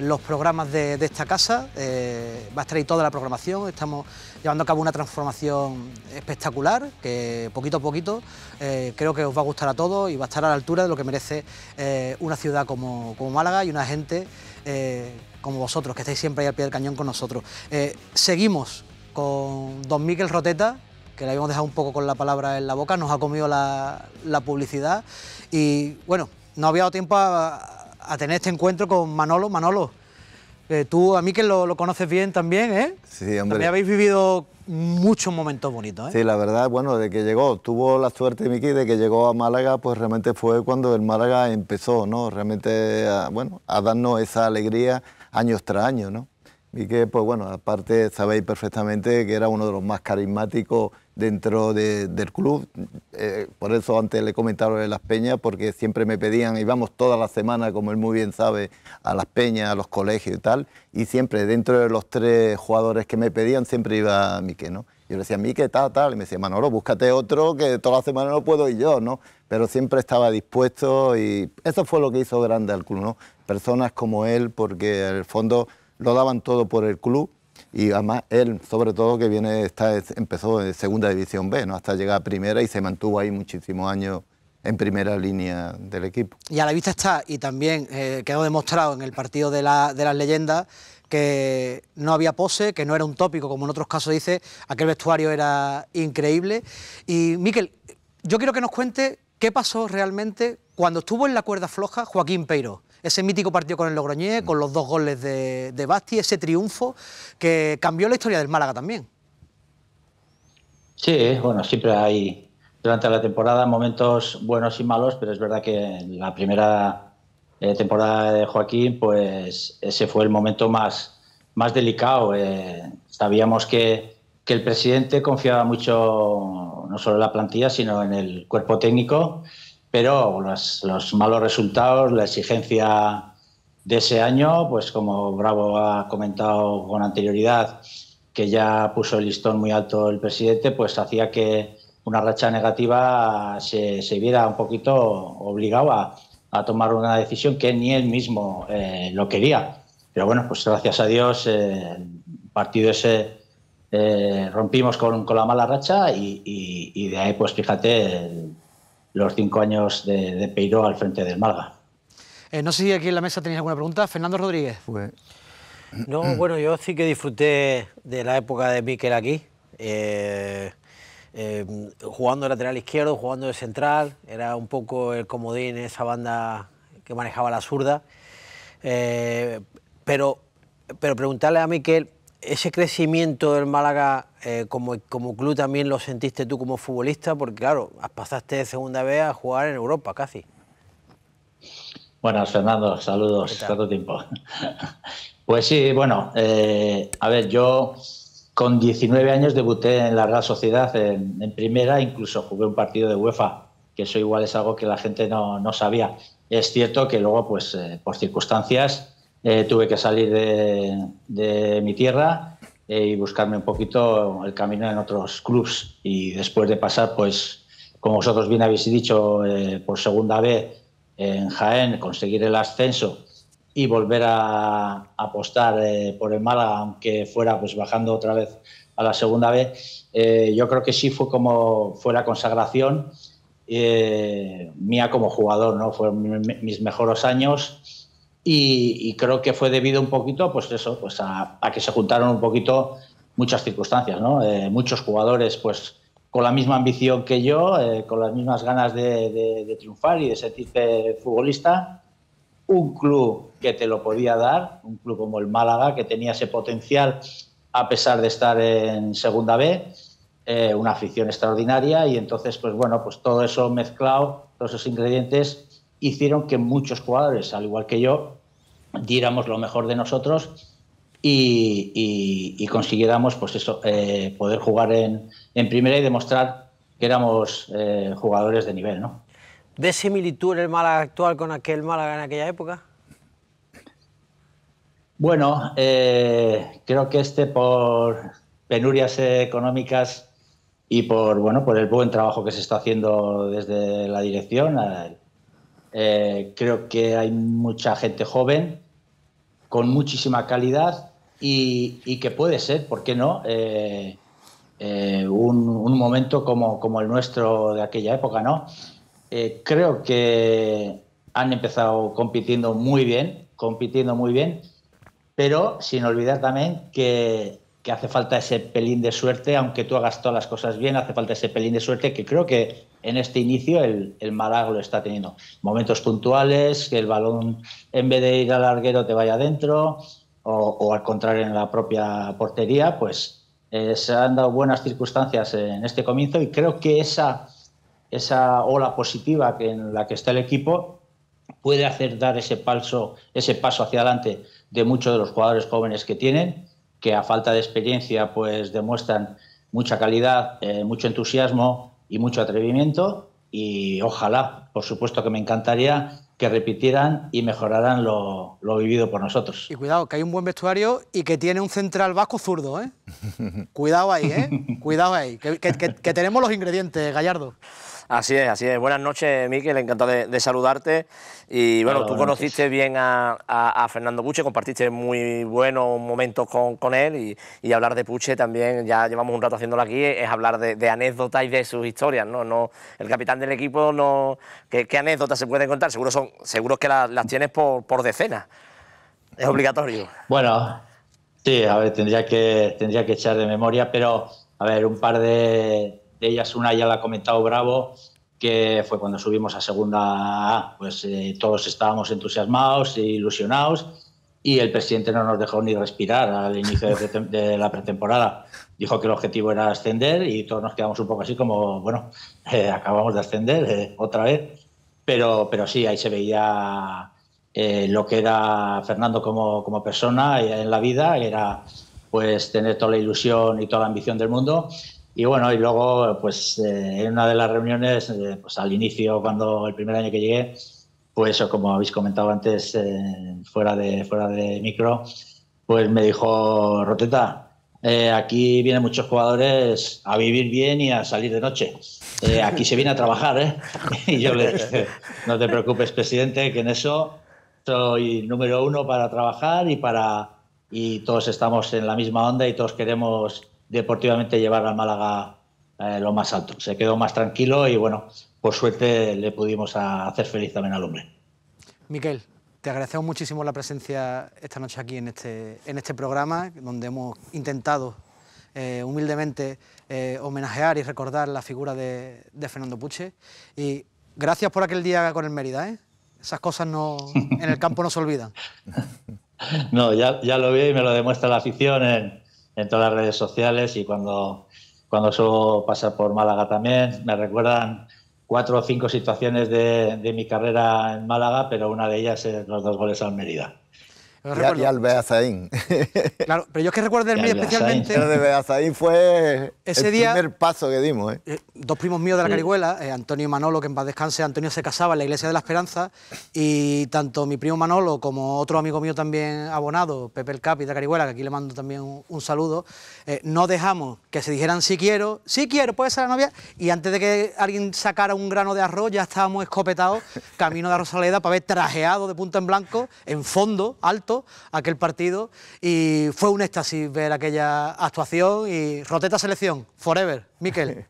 los programas de esta casa. Va a estar ahí toda la programación. Estamos llevando a cabo una transformación espectacular que poquito a poquito creo que os va a gustar a todos y va a estar a la altura de lo que merece una ciudad como Málaga y una gente como vosotros, que estáis siempre ahí al pie del cañón con nosotros. Seguimos con don Miquel Roteta, que le habíamos dejado un poco con la palabra en la boca, nos ha comido la publicidad, y bueno, no había dado tiempo a tener este encuentro con Manolo. Manolo, tú a Miquel lo conoces bien también, ¿eh? Sí, hombre. También habéis vivido muchos momentos bonitos, ¿eh? Sí, la verdad, bueno, de que llegó, tuvo la suerte Miki de que llegó a Málaga, pues realmente fue cuando el Málaga empezó, ¿no? Realmente, a darnos esa alegría años tras años, ¿no? Miki, pues bueno, aparte sabéis perfectamente que era uno de los más carismáticos dentro del club, por eso antes le comentaron de las peñas, porque siempre me pedían, íbamos toda la semana, como él muy bien sabe, a las peñas, a los colegios y tal, y siempre dentro de los 3 jugadores que me pedían, siempre iba Mique, ¿no? Yo le decía, Mique, tal, y me decía, Manolo, búscate otro, que toda la semana no puedo ir yo, ¿no? Pero siempre estaba dispuesto, y eso fue lo que hizo grande al club, ¿no? Personas como él, porque en el fondo lo daban todo por el club, y además él, sobre todo, que empezó en segunda división B, ¿no? Hasta llegar a primera y se mantuvo ahí muchísimos años en primera línea del equipo. Y a la vista está, y también quedó demostrado en el partido de las leyendas, que no había pose, que no era un tópico, como en otros casos dice, aquel vestuario era increíble. Y Miquel, yo quiero que nos cuente qué pasó realmente cuando estuvo en la cuerda floja Joaquín Peiró. Ese mítico partido con el Logroñés, con los 2 goles de Basti, ese triunfo que cambió la historia del Málaga también. Sí, bueno, siempre hay durante la temporada momentos buenos y malos, pero es verdad que en la primera temporada de Joaquín, pues ese fue el momento más delicado. Sabíamos que el presidente confiaba mucho no solo en la plantilla, sino en el cuerpo técnico, pero los malos resultados, la exigencia de ese año, pues como Bravo ha comentado con anterioridad, que ya puso el listón muy alto el presidente, pues hacía que una racha negativa se viera un poquito obligado a tomar una decisión que ni él mismo lo quería. Pero bueno, pues gracias a Dios el partido ese rompimos con la mala racha y de ahí, pues fíjate, los 5 años de Peiró al frente del Málaga. No sé si aquí en la mesa tenéis alguna pregunta. Fernando Rodríguez. No, bueno, yo sí que disfruté de la época de Miquel aquí. Jugando de lateral izquierdo, jugando de central, era un poco el comodín, esa banda que manejaba la zurda. Pero preguntarle a Miquel, ese crecimiento del Málaga como club también lo sentiste tú como futbolista, porque claro, pasaste de segunda B a jugar en Europa casi. Buenas, Fernando, saludos, tanto tiempo. Pues sí, bueno, a ver, yo con 19 años debuté en la Real Sociedad en primera, incluso jugué un partido de UEFA, que eso igual es algo que la gente no sabía. Es cierto que luego, pues por circunstancias, tuve que salir de mi tierra y buscarme un poquito el camino en otros clubs. Y después de pasar, pues, como vosotros bien habéis dicho, por segunda B en Jaén, conseguir el ascenso y volver a apostar por el Málaga, aunque fuera pues bajando otra vez a la segunda B, yo creo que sí fue la consagración mía como jugador, ¿no? Fueron mis mejores años y creo que fue debido un poquito pues eso, pues a que se juntaron un poquito muchas circunstancias, ¿no? Muchos jugadores pues con la misma ambición que yo, con las mismas ganas de triunfar y de sentirte futbolista. Un club que te lo podía dar, un club como el Málaga, que tenía ese potencial a pesar de estar en segunda B, una afición extraordinaria y entonces, pues bueno, pues todo eso mezclado, todos esos ingredientes hicieron que muchos jugadores, al igual que yo, diéramos lo mejor de nosotros y consiguiéramos, pues eso, poder jugar en primera y demostrar que éramos jugadores de nivel, ¿no? ¿Ves similitud en el Málaga actual con aquel Málaga en aquella época? Bueno, creo que por penurias económicas y por el buen trabajo que se está haciendo desde la dirección, creo que hay mucha gente joven con muchísima calidad y que puede ser, ¿por qué no?, un momento como el nuestro de aquella época, ¿no? Creo que han empezado compitiendo muy bien, pero sin olvidar también que hace falta ese pelín de suerte, aunque tú hagas todas las cosas bien, hace falta ese pelín de suerte que creo que en este inicio el Málaga lo está teniendo. Momentos puntuales, que el balón en vez de ir al larguero te vaya adentro o al contrario en la propia portería, pues se han dado buenas circunstancias en este comienzo y creo que esa ola positiva en la que está el equipo puede hacer dar ese paso hacia adelante de muchos de los jugadores jóvenes que tienen, que a falta de experiencia pues demuestran mucha calidad, mucho entusiasmo y mucho atrevimiento y ojalá, por supuesto que me encantaría que repitieran y mejoraran lo vivido por nosotros. Y cuidado, que hay un buen vestuario y que tiene un central vasco zurdo, ¿eh? Cuidado ahí, ¿eh? Cuidado ahí, que tenemos los ingredientes, Gallardo. Así es, así es. Buenas noches, Miquel, encantado de saludarte. Y bueno, tú conociste bien a Fernando Puche, compartiste muy buenos momentos con él y hablar de Puche también, ya llevamos un rato haciéndolo aquí, es hablar de anécdotas y de sus historias, ¿no? El capitán del equipo, no, ¿qué anécdotas se pueden contar? Seguro que las tienes por decenas. Es obligatorio. Bueno, sí, a ver, tendría que echar de memoria, pero a ver, un par de ellas, una ya la ha comentado Bravo, que fue cuando subimos a segunda A, pues todos estábamos entusiasmados e ilusionados y el presidente no nos dejó ni respirar al inicio de la pretemporada. Dijo que el objetivo era ascender y todos nos quedamos un poco así como, bueno, acabamos de ascender otra vez, pero sí, ahí se veía lo que era Fernando como persona en la vida, era pues tener toda la ilusión y toda la ambición del mundo. Y bueno, y luego, pues en una de las reuniones, pues al inicio, cuando el primer año que llegué, pues como habéis comentado antes, fuera de micro, pues me dijo: Roteta, aquí vienen muchos jugadores a vivir bien y a salir de noche. Aquí se viene a trabajar, ¿eh? Y yo le dije: no te preocupes, presidente, que en eso soy número uno para trabajar y todos estamos en la misma onda y todos queremos deportivamente llevar al Málaga lo más alto. Se quedó más tranquilo y bueno, por suerte le pudimos hacer feliz también al hombre. Miquel, te agradecemos muchísimo la presencia esta noche aquí en este programa, donde hemos intentado humildemente homenajear y recordar la figura de Fernando Puche. Y gracias por aquel día con el Mérida, ¿eh? Esas cosas en el campo no se olvidan. No, ya lo vi y me lo demuestra la afición en todas las redes sociales, y cuando suelo pasar por Málaga también me recuerdan 4 o 5 situaciones de mi carrera en Málaga, pero una de ellas es los 2 goles al Mérida. Y al Beasaín. Claro, pero yo es que recuerdo del Mérida especialmente. El de Beasaín fue ese el día, primer paso que dimos. 2 primos míos de la Carihuela, Antonio y Manolo, que en paz descanse. Antonio se casaba en la Iglesia de la Esperanza y tanto mi primo Manolo como otro amigo mío también abonado, Pepe el Capi de Carihuela, que aquí le mando también un saludo, no dejamos que se dijeran sí quiero, puede ser la novia, y antes de que alguien sacara un grano de arroz ya estábamos escopetados camino de Rosaleda para ver trajeado de punta en blanco, en fondo, alto, aquel partido, y fue un éxtasis ver aquella actuación. Y Roteta selección, forever, Miquel.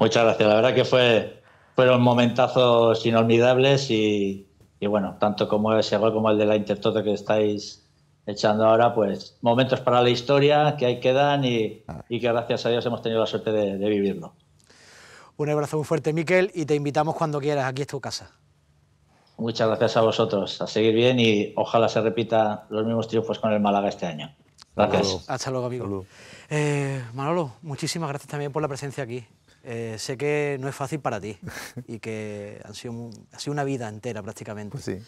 Muchas gracias, la verdad que fueron momentazos inolvidables y bueno, tanto como ese gol como el de la Intertoto que estáis echando ahora, pues momentos para la historia que ahí quedan y que gracias a Dios hemos tenido la suerte de vivirlo. Un abrazo muy fuerte, Miquel, y te invitamos cuando quieras, aquí es tu casa. Muchas gracias a vosotros, a seguir bien y ojalá se repitan los mismos triunfos con el Málaga este año. Gracias. Hasta luego, amigo. Manolo, muchísimas gracias también por la presencia aquí. Sé que no es fácil para ti y que ha sido una vida entera prácticamente. Pues sí.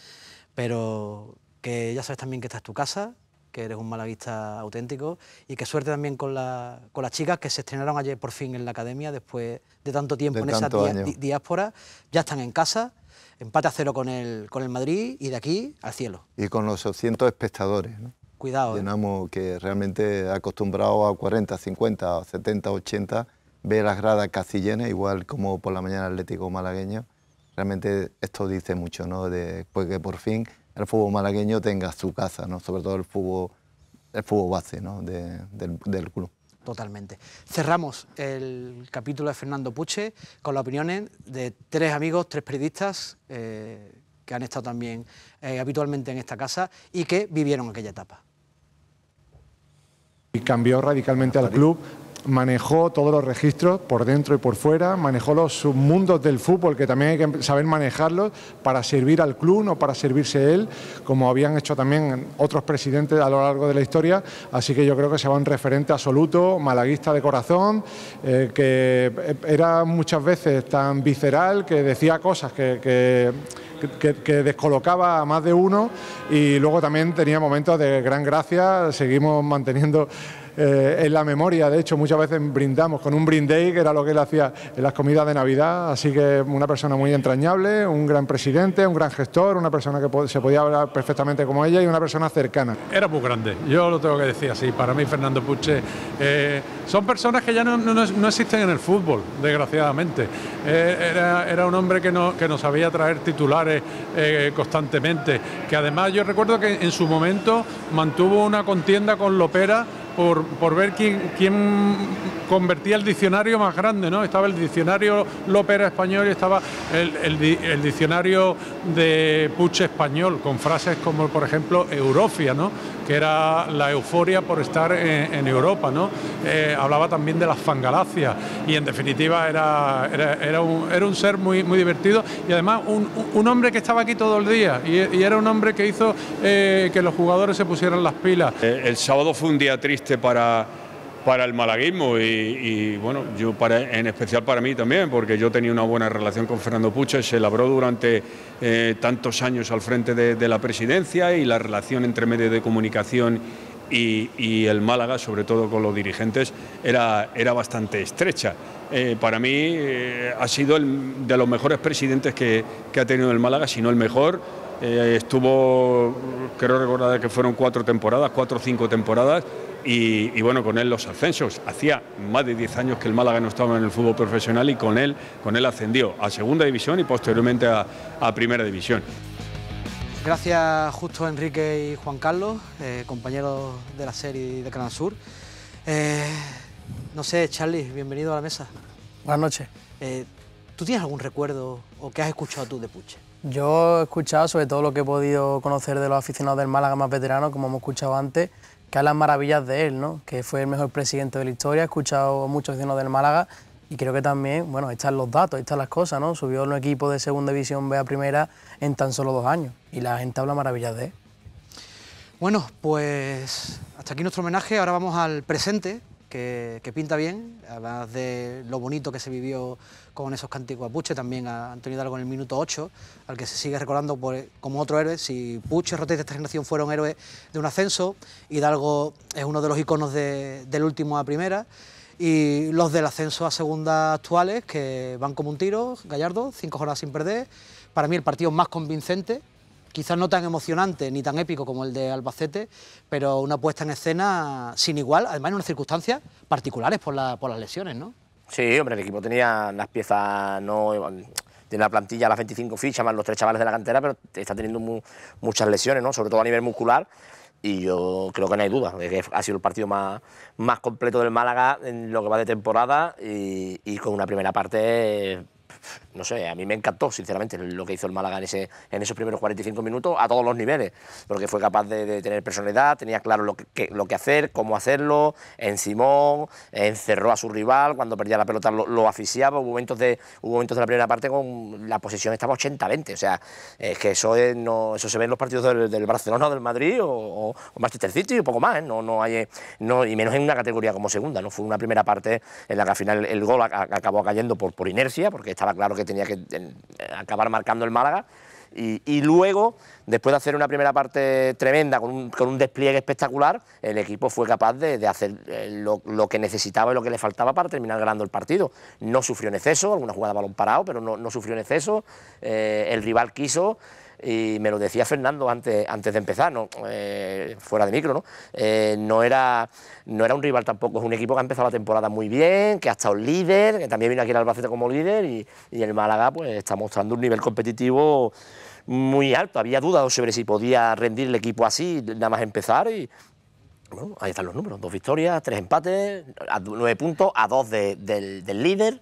Pero que ya sabes también que esta es tu casa, que eres un malaguista auténtico, y que suerte también con las chicas que se estrenaron ayer por fin en la academia después de tanto tiempo en esa diáspora. Ya están en casa. Empate a 0 con el Madrid y de aquí al cielo. Y con los 800 espectadores, ¿no? Cuidado. Llenamos, que realmente acostumbrado a 40, 50, 70, 80, ver las gradas casi llenas, igual como por la mañana Atlético malagueño. Realmente esto dice mucho, ¿no? Pues que por fin el fútbol malagueño tenga su casa, ¿no? Sobre todo el fútbol base, ¿no? del club. Totalmente. Cerramos el capítulo de Fernando Puche con las opiniones de 3 amigos, 3 periodistas que han estado también habitualmente en esta casa y que vivieron aquella etapa. Y cambió radicalmente al club, manejó todos los registros por dentro y por fuera, manejó los submundos del fútbol, que también hay que saber manejarlos para servir al club, no para servirse él, como habían hecho también otros presidentes a lo largo de la historia. Así que yo creo que se va un referente absoluto, malaguista de corazón, que era muchas veces tan visceral, que decía cosas que descolocaba a más de uno, y luego también tenía momentos de gran gracia. Seguimos manteniendo en la memoria. De hecho, muchas veces brindamos con un brindey, que era lo que él hacía en las comidas de Navidad. Así que una persona muy entrañable, un gran presidente, un gran gestor, una persona que se podía hablar perfectamente como ella y una persona cercana. Era muy grande, yo lo tengo que decir así. Para mí, Fernando Puche, son personas que ya no existen en el fútbol, desgraciadamente. Era un hombre que nos sabía traer titulares constantemente, que además yo recuerdo que en su momento mantuvo una contienda con Lopera por ver quién convertía el diccionario más grande, ¿no? Estaba el diccionario Lopera español y estaba el diccionario de Puche español, con frases como, por ejemplo, eurofia, ¿no? Que era la euforia por estar en Europa, ¿no? Hablaba también de las fangalacias y, en definitiva, era un ser muy divertido y, además, un hombre que estaba aquí todo el día y era un hombre que hizo que los jugadores se pusieran las pilas. El sábado fue un día triste para el malaguismo y bueno, en especial para mí también, porque yo tenía una buena relación con Fernando Puche, se labró durante tantos años al frente de la presidencia, y la relación entre medios de comunicación y el Málaga, sobre todo con los dirigentes, era bastante estrecha. Para mí ha sido de los mejores presidentes que ha tenido el Málaga, si no el mejor. Estuvo, creo recordar que fueron 4 o 5 temporadas, y bueno, con él los ascensos. Hacía más de 10 años que el Málaga no estaba en el fútbol profesional, y con él ascendió a Segunda División y posteriormente a Primera División. Gracias Justo, Enrique y Juan Carlos, compañeros de la serie de Canal Sur. No sé, Charly, bienvenido a la mesa. Buenas noches. ¿Tú tienes algún recuerdo o qué has escuchado tú de Puche? Yo he escuchado, sobre todo lo que he podido conocer de los aficionados del Málaga más veteranos, como hemos escuchado antes, que hablan maravillas de él, ¿no? Que fue el mejor presidente de la historia. He escuchado a muchos aficionados del Málaga y creo que también, bueno, ahí están los datos, ahí están las cosas, ¿no? Subió un equipo de Segunda División B a Primera en tan solo 2 años y la gente habla maravillas de él. Bueno, pues hasta aquí nuestro homenaje. Ahora vamos al presente, que pinta bien, además de lo bonito que se vivió con esos cánticos a Puche, también a Antonio Hidalgo en el minuto 8, al que se sigue recordando como otro héroe. Si Puche, Rotés de esta generación fueron héroes de un ascenso, Hidalgo es uno de los iconos del último a Primera, y los del ascenso a Segunda actuales, que van como un tiro. Gallardo, 5 jornadas sin perder, para mí el partido más convincente, quizás no tan emocionante ni tan épico como el de Albacete, pero una puesta en escena sin igual, además en unas circunstancias particulares por las lesiones, ¿no? Sí, hombre, el equipo tenía las piezas, tiene la plantilla, las 25 fichas, más los 3 chavales de la cantera, pero está teniendo muchas lesiones, ¿no? Sobre todo a nivel muscular, y yo creo que no hay duda de que ha sido el partido más completo del Málaga en lo que va de temporada, y con una primera parte... No sé, a mí me encantó, sinceramente, lo que hizo el Málaga en esos primeros 45 minutos, a todos los niveles, porque fue capaz de tener personalidad, tenía claro lo que hacer, cómo hacerlo, en Simón, encerró a su rival, cuando perdía la pelota lo asfixiaba. Hubo momentos de la primera parte con la posesión estaba 80-20, o sea, es que eso se ve en los partidos del Barcelona o del Madrid o Manchester City y un poco más, ¿eh? Y menos en una categoría como segunda, ¿no? Fue una primera parte en la que al final el gol acabó cayendo por inercia, porque estaba claro que tenía que acabar marcando el Málaga, y luego, después de hacer una primera parte tremenda con un despliegue espectacular, el equipo fue capaz de hacer lo que necesitaba y lo que le faltaba para terminar ganando el partido. No sufrió en exceso, alguna jugada de balón parado, pero no sufrió en exceso. El rival quiso, y me lo decía Fernando antes de empezar, ¿no? Fuera de micro, ¿no? No era un rival tampoco, es un equipo que ha empezado la temporada muy bien, que ha estado líder, que también vino aquí al Albacete como líder, y el Málaga pues está mostrando un nivel competitivo muy alto. Había dudas sobre si podía rendir el equipo así, nada más empezar, y bueno, ahí están los números: 2 victorias, 3 empates, a 9 puntos, a 2 del líder,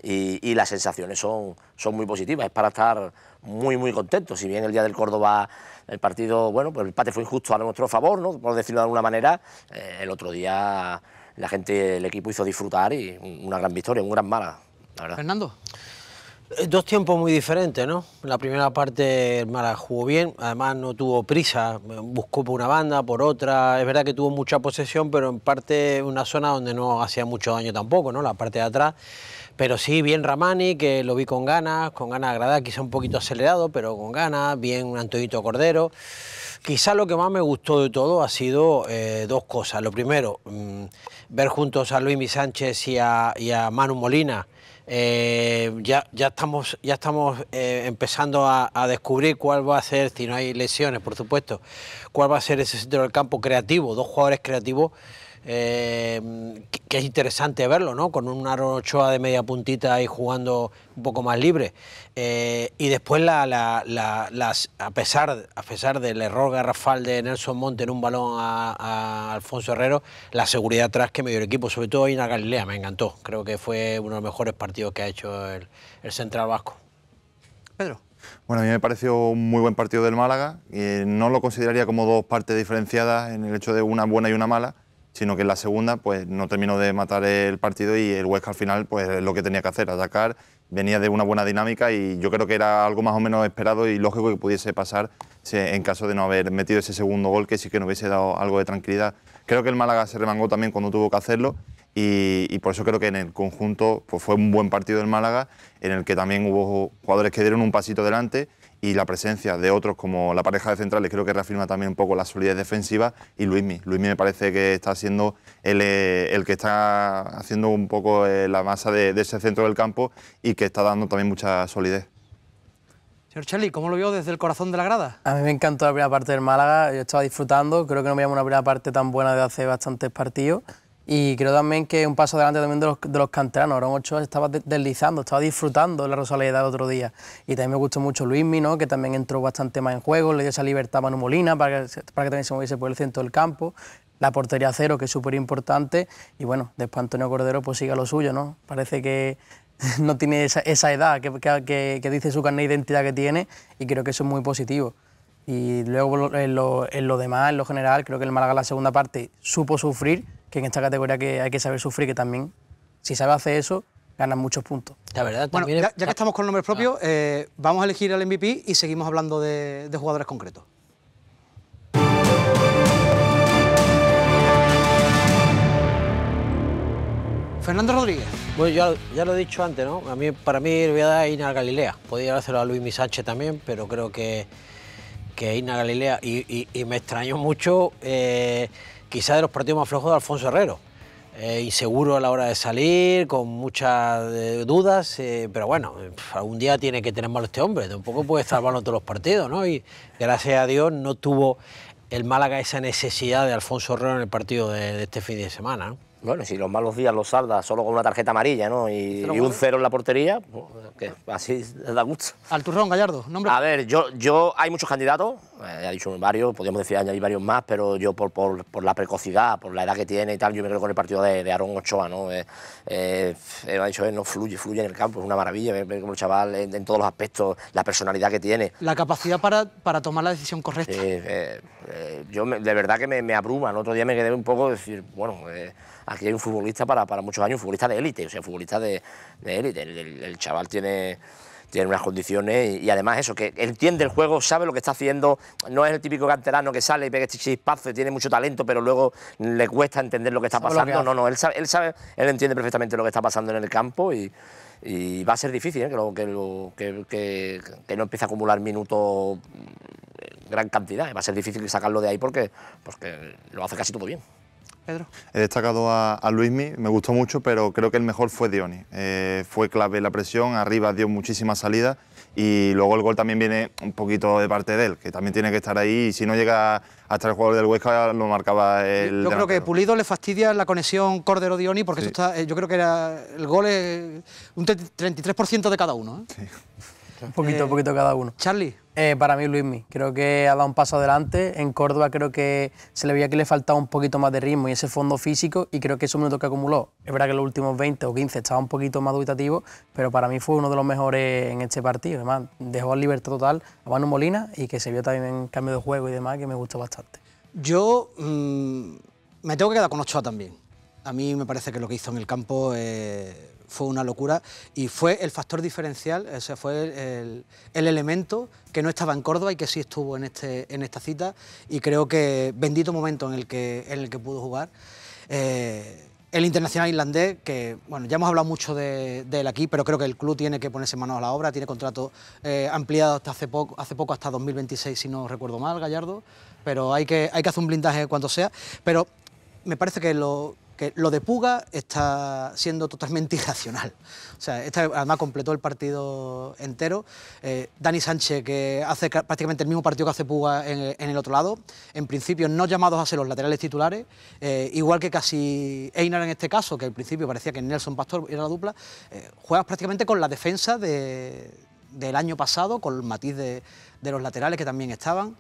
y las sensaciones son muy positivas. Es para estar muy contentos. Si bien el día del Córdoba el partido, bueno, pues el empate fue injusto a nuestro favor, ¿no? Por decirlo de alguna manera, el otro día la gente, el equipo hizo disfrutar, y una gran victoria, un gran Málaga, la verdad. Fernando. 2 tiempos muy diferentes, ¿no? La primera parte el Málaga jugó bien, además no tuvo prisa, buscó por una banda, por otra. Es verdad que tuvo mucha posesión, pero en parte una zona donde no hacía mucho daño tampoco, ¿no? La parte de atrás. Pero sí, bien Ramani, que lo vi con ganas de agradar, quizá un poquito acelerado, pero con ganas. Bien Antonito Cordero. Quizá lo que más me gustó de todo ha sido dos cosas. Lo primero, ver juntos a Luismi Sánchez y a Manu Molina. Ya estamos empezando a descubrir cuál va a ser, si no hay lesiones, por supuesto, cuál va a ser ese centro del campo creativo, dos jugadores creativos. Que es interesante verlo, ¿no? Con un Aaron Ochoa de media puntita ahí jugando un poco más libre. Y después, a pesar del error garrafal de Nelson Monte en un balón a Alfonso Herrero, la seguridad atrás que me dio el equipo, sobre todo Íñigo Galilea, me encantó. Creo que fue uno de los mejores partidos que ha hecho el central vasco. Pedro. Bueno, a mí me pareció un muy buen partido del Málaga. Y no lo consideraría como dos partes diferenciadas en el hecho de una buena y una mala, sino que en la segunda pues no terminó de matar el partido y el Huesca al final pues lo que tenía que hacer, atacar, venía de una buena dinámica y yo creo que era algo más o menos esperado y lógico que pudiese pasar en caso de no haber metido ese segundo gol, que sí que nos hubiese dado algo de tranquilidad. Creo que el Málaga se remangó también cuando tuvo que hacerlo y por eso creo que en el conjunto pues fue un buen partido del Málaga, en el que también hubo jugadores que dieron un pasito delante, y la presencia de otros como la pareja de centrales creo que reafirma también un poco la solidez defensiva, y Luismi me parece que está siendo el que está haciendo un poco la masa de ese centro del campo y que está dando también mucha solidez. Señor Charly, ¿cómo lo vio desde el corazón de la grada? A mí me encantó la primera parte del Málaga, yo estaba disfrutando, creo que no veíamos una primera parte tan buena de hace bastantes partidos. Y creo también que un paso adelante también de los canteranos. Aaron Ochoa estaba deslizando, estaba disfrutando de la Rosaleda el otro día. Y también me gustó mucho Luismi, ¿no? Que también entró bastante más en juego, le dio esa libertad a Manu Molina para que también se moviese por el centro del campo. La portería cero, que es súper importante. Y bueno, después Antonio Cordero pues sigue a lo suyo, ¿no? Parece que no tiene esa edad que dice su carnet de identidad que tiene, y creo que eso es muy positivo. Y luego en lo demás, en lo general, creo que el Málaga en la segunda parte supo sufrir, que en esta categoría que hay que saber sufrir, que también, si sabe hacer eso, ganan muchos puntos. La verdad, bueno, ya que estamos con nombres propios, vamos a elegir al MVP y seguimos hablando de jugadores concretos. Fernando Rodríguez. Bueno, ya lo he dicho antes, ¿no? Para mí le voy a dar a Íñigo Galilea. Podría dárselo a Luismi Sánchez también, pero creo que Íñigo Galilea, y me extrañó mucho quizá de los partidos más flojos de Alfonso Herrero. Inseguro a la hora de salir, con muchas dudas, pero bueno, algún día tiene que tener malo este hombre, tampoco puede estar malo todos los partidos, ¿no? Y gracias a Dios no tuvo el Málaga esa necesidad de Alfonso Herrero en el partido de este fin de semana, ¿no? Bueno, si los malos días los salda solo con una tarjeta amarilla, ¿no? Y un 0 en la portería, pues, que así da gusto. Al turrón, Gallardo, nombre. A ver, yo hay muchos candidatos, ya he dicho varios, podríamos decir añadir varios más, pero yo por la precocidad, por la edad que tiene y tal, yo me quedo con el partido de Aaron Ochoa, ¿no? Ha dicho él, no fluye en el campo, es una maravilla ver como el chaval en todos los aspectos, la personalidad que tiene. La capacidad para tomar la decisión correcta. Yo de verdad que me abruma, ¿no? Otro día me quedé un poco de decir, bueno, aquí hay un futbolista para muchos años, un futbolista de élite, o sea, futbolista de élite. El chaval tiene unas condiciones y además eso, que él entiende el juego, sabe lo que está haciendo, no es el típico canterano que sale y pega este chispazo y tiene mucho talento, pero luego le cuesta entender lo que está pasando. No, él entiende perfectamente lo que está pasando en el campo y va a ser difícil, ¿eh? que no empiece a acumular minutos en gran cantidad, va a ser difícil sacarlo de ahí porque lo hace casi todo bien. Pedro. He destacado a Luismi, me gustó mucho, pero creo que el mejor fue Dioni. Fue clave la presión, arriba dio muchísimas salidas y luego el gol también viene un poquito de parte de él, que también tiene que estar ahí y si no llega hasta el jugador del Huesca lo marcaba el Yo creo que Pulido le fastidia la conexión Cordero-Dioni porque sí. Eso está, yo creo que el gol es un 33% de cada uno. Sí. Un poquito cada uno. Charly. Para mí Luismi, creo que ha dado un paso adelante. En Córdoba creo que se le veía que le faltaba un poquito más de ritmo y ese fondo físico, y creo que esos minutos que acumuló, es verdad que los últimos 20 o 15 estaba un poquito más dubitativo, pero para mí fue uno de los mejores en este partido. Además, dejó en libertad total a Manu Molina y que se vio también en cambio de juego y demás, que me gustó bastante. Yo me tengo que quedar con Ochoa también. A mí me parece que lo que hizo en el campo fue una locura y fue el factor diferencial, o sea, fue el elemento que no estaba en Córdoba y que sí estuvo en esta cita, y creo que bendito momento en el que pudo jugar. El El internacional irlandés, que bueno, ya hemos hablado mucho de él aquí, pero creo que el club tiene que ponerse manos a la obra, tiene contrato ampliado hasta hace poco hasta 2026, si no recuerdo mal, Gallardo, pero hay que hacer un blindaje cuando sea. Pero me parece que lo de Puga está siendo totalmente irracional. O sea, además completó el partido entero. Dani Sánchez, que hace prácticamente el mismo partido que hace Puga en el otro lado, en principio no llamados a ser los laterales titulares, igual que casi Einar en este caso, que al principio parecía que Nelson Pastor era la dupla, juegas prácticamente con la defensa del año pasado, con el matiz de los laterales que también estaban.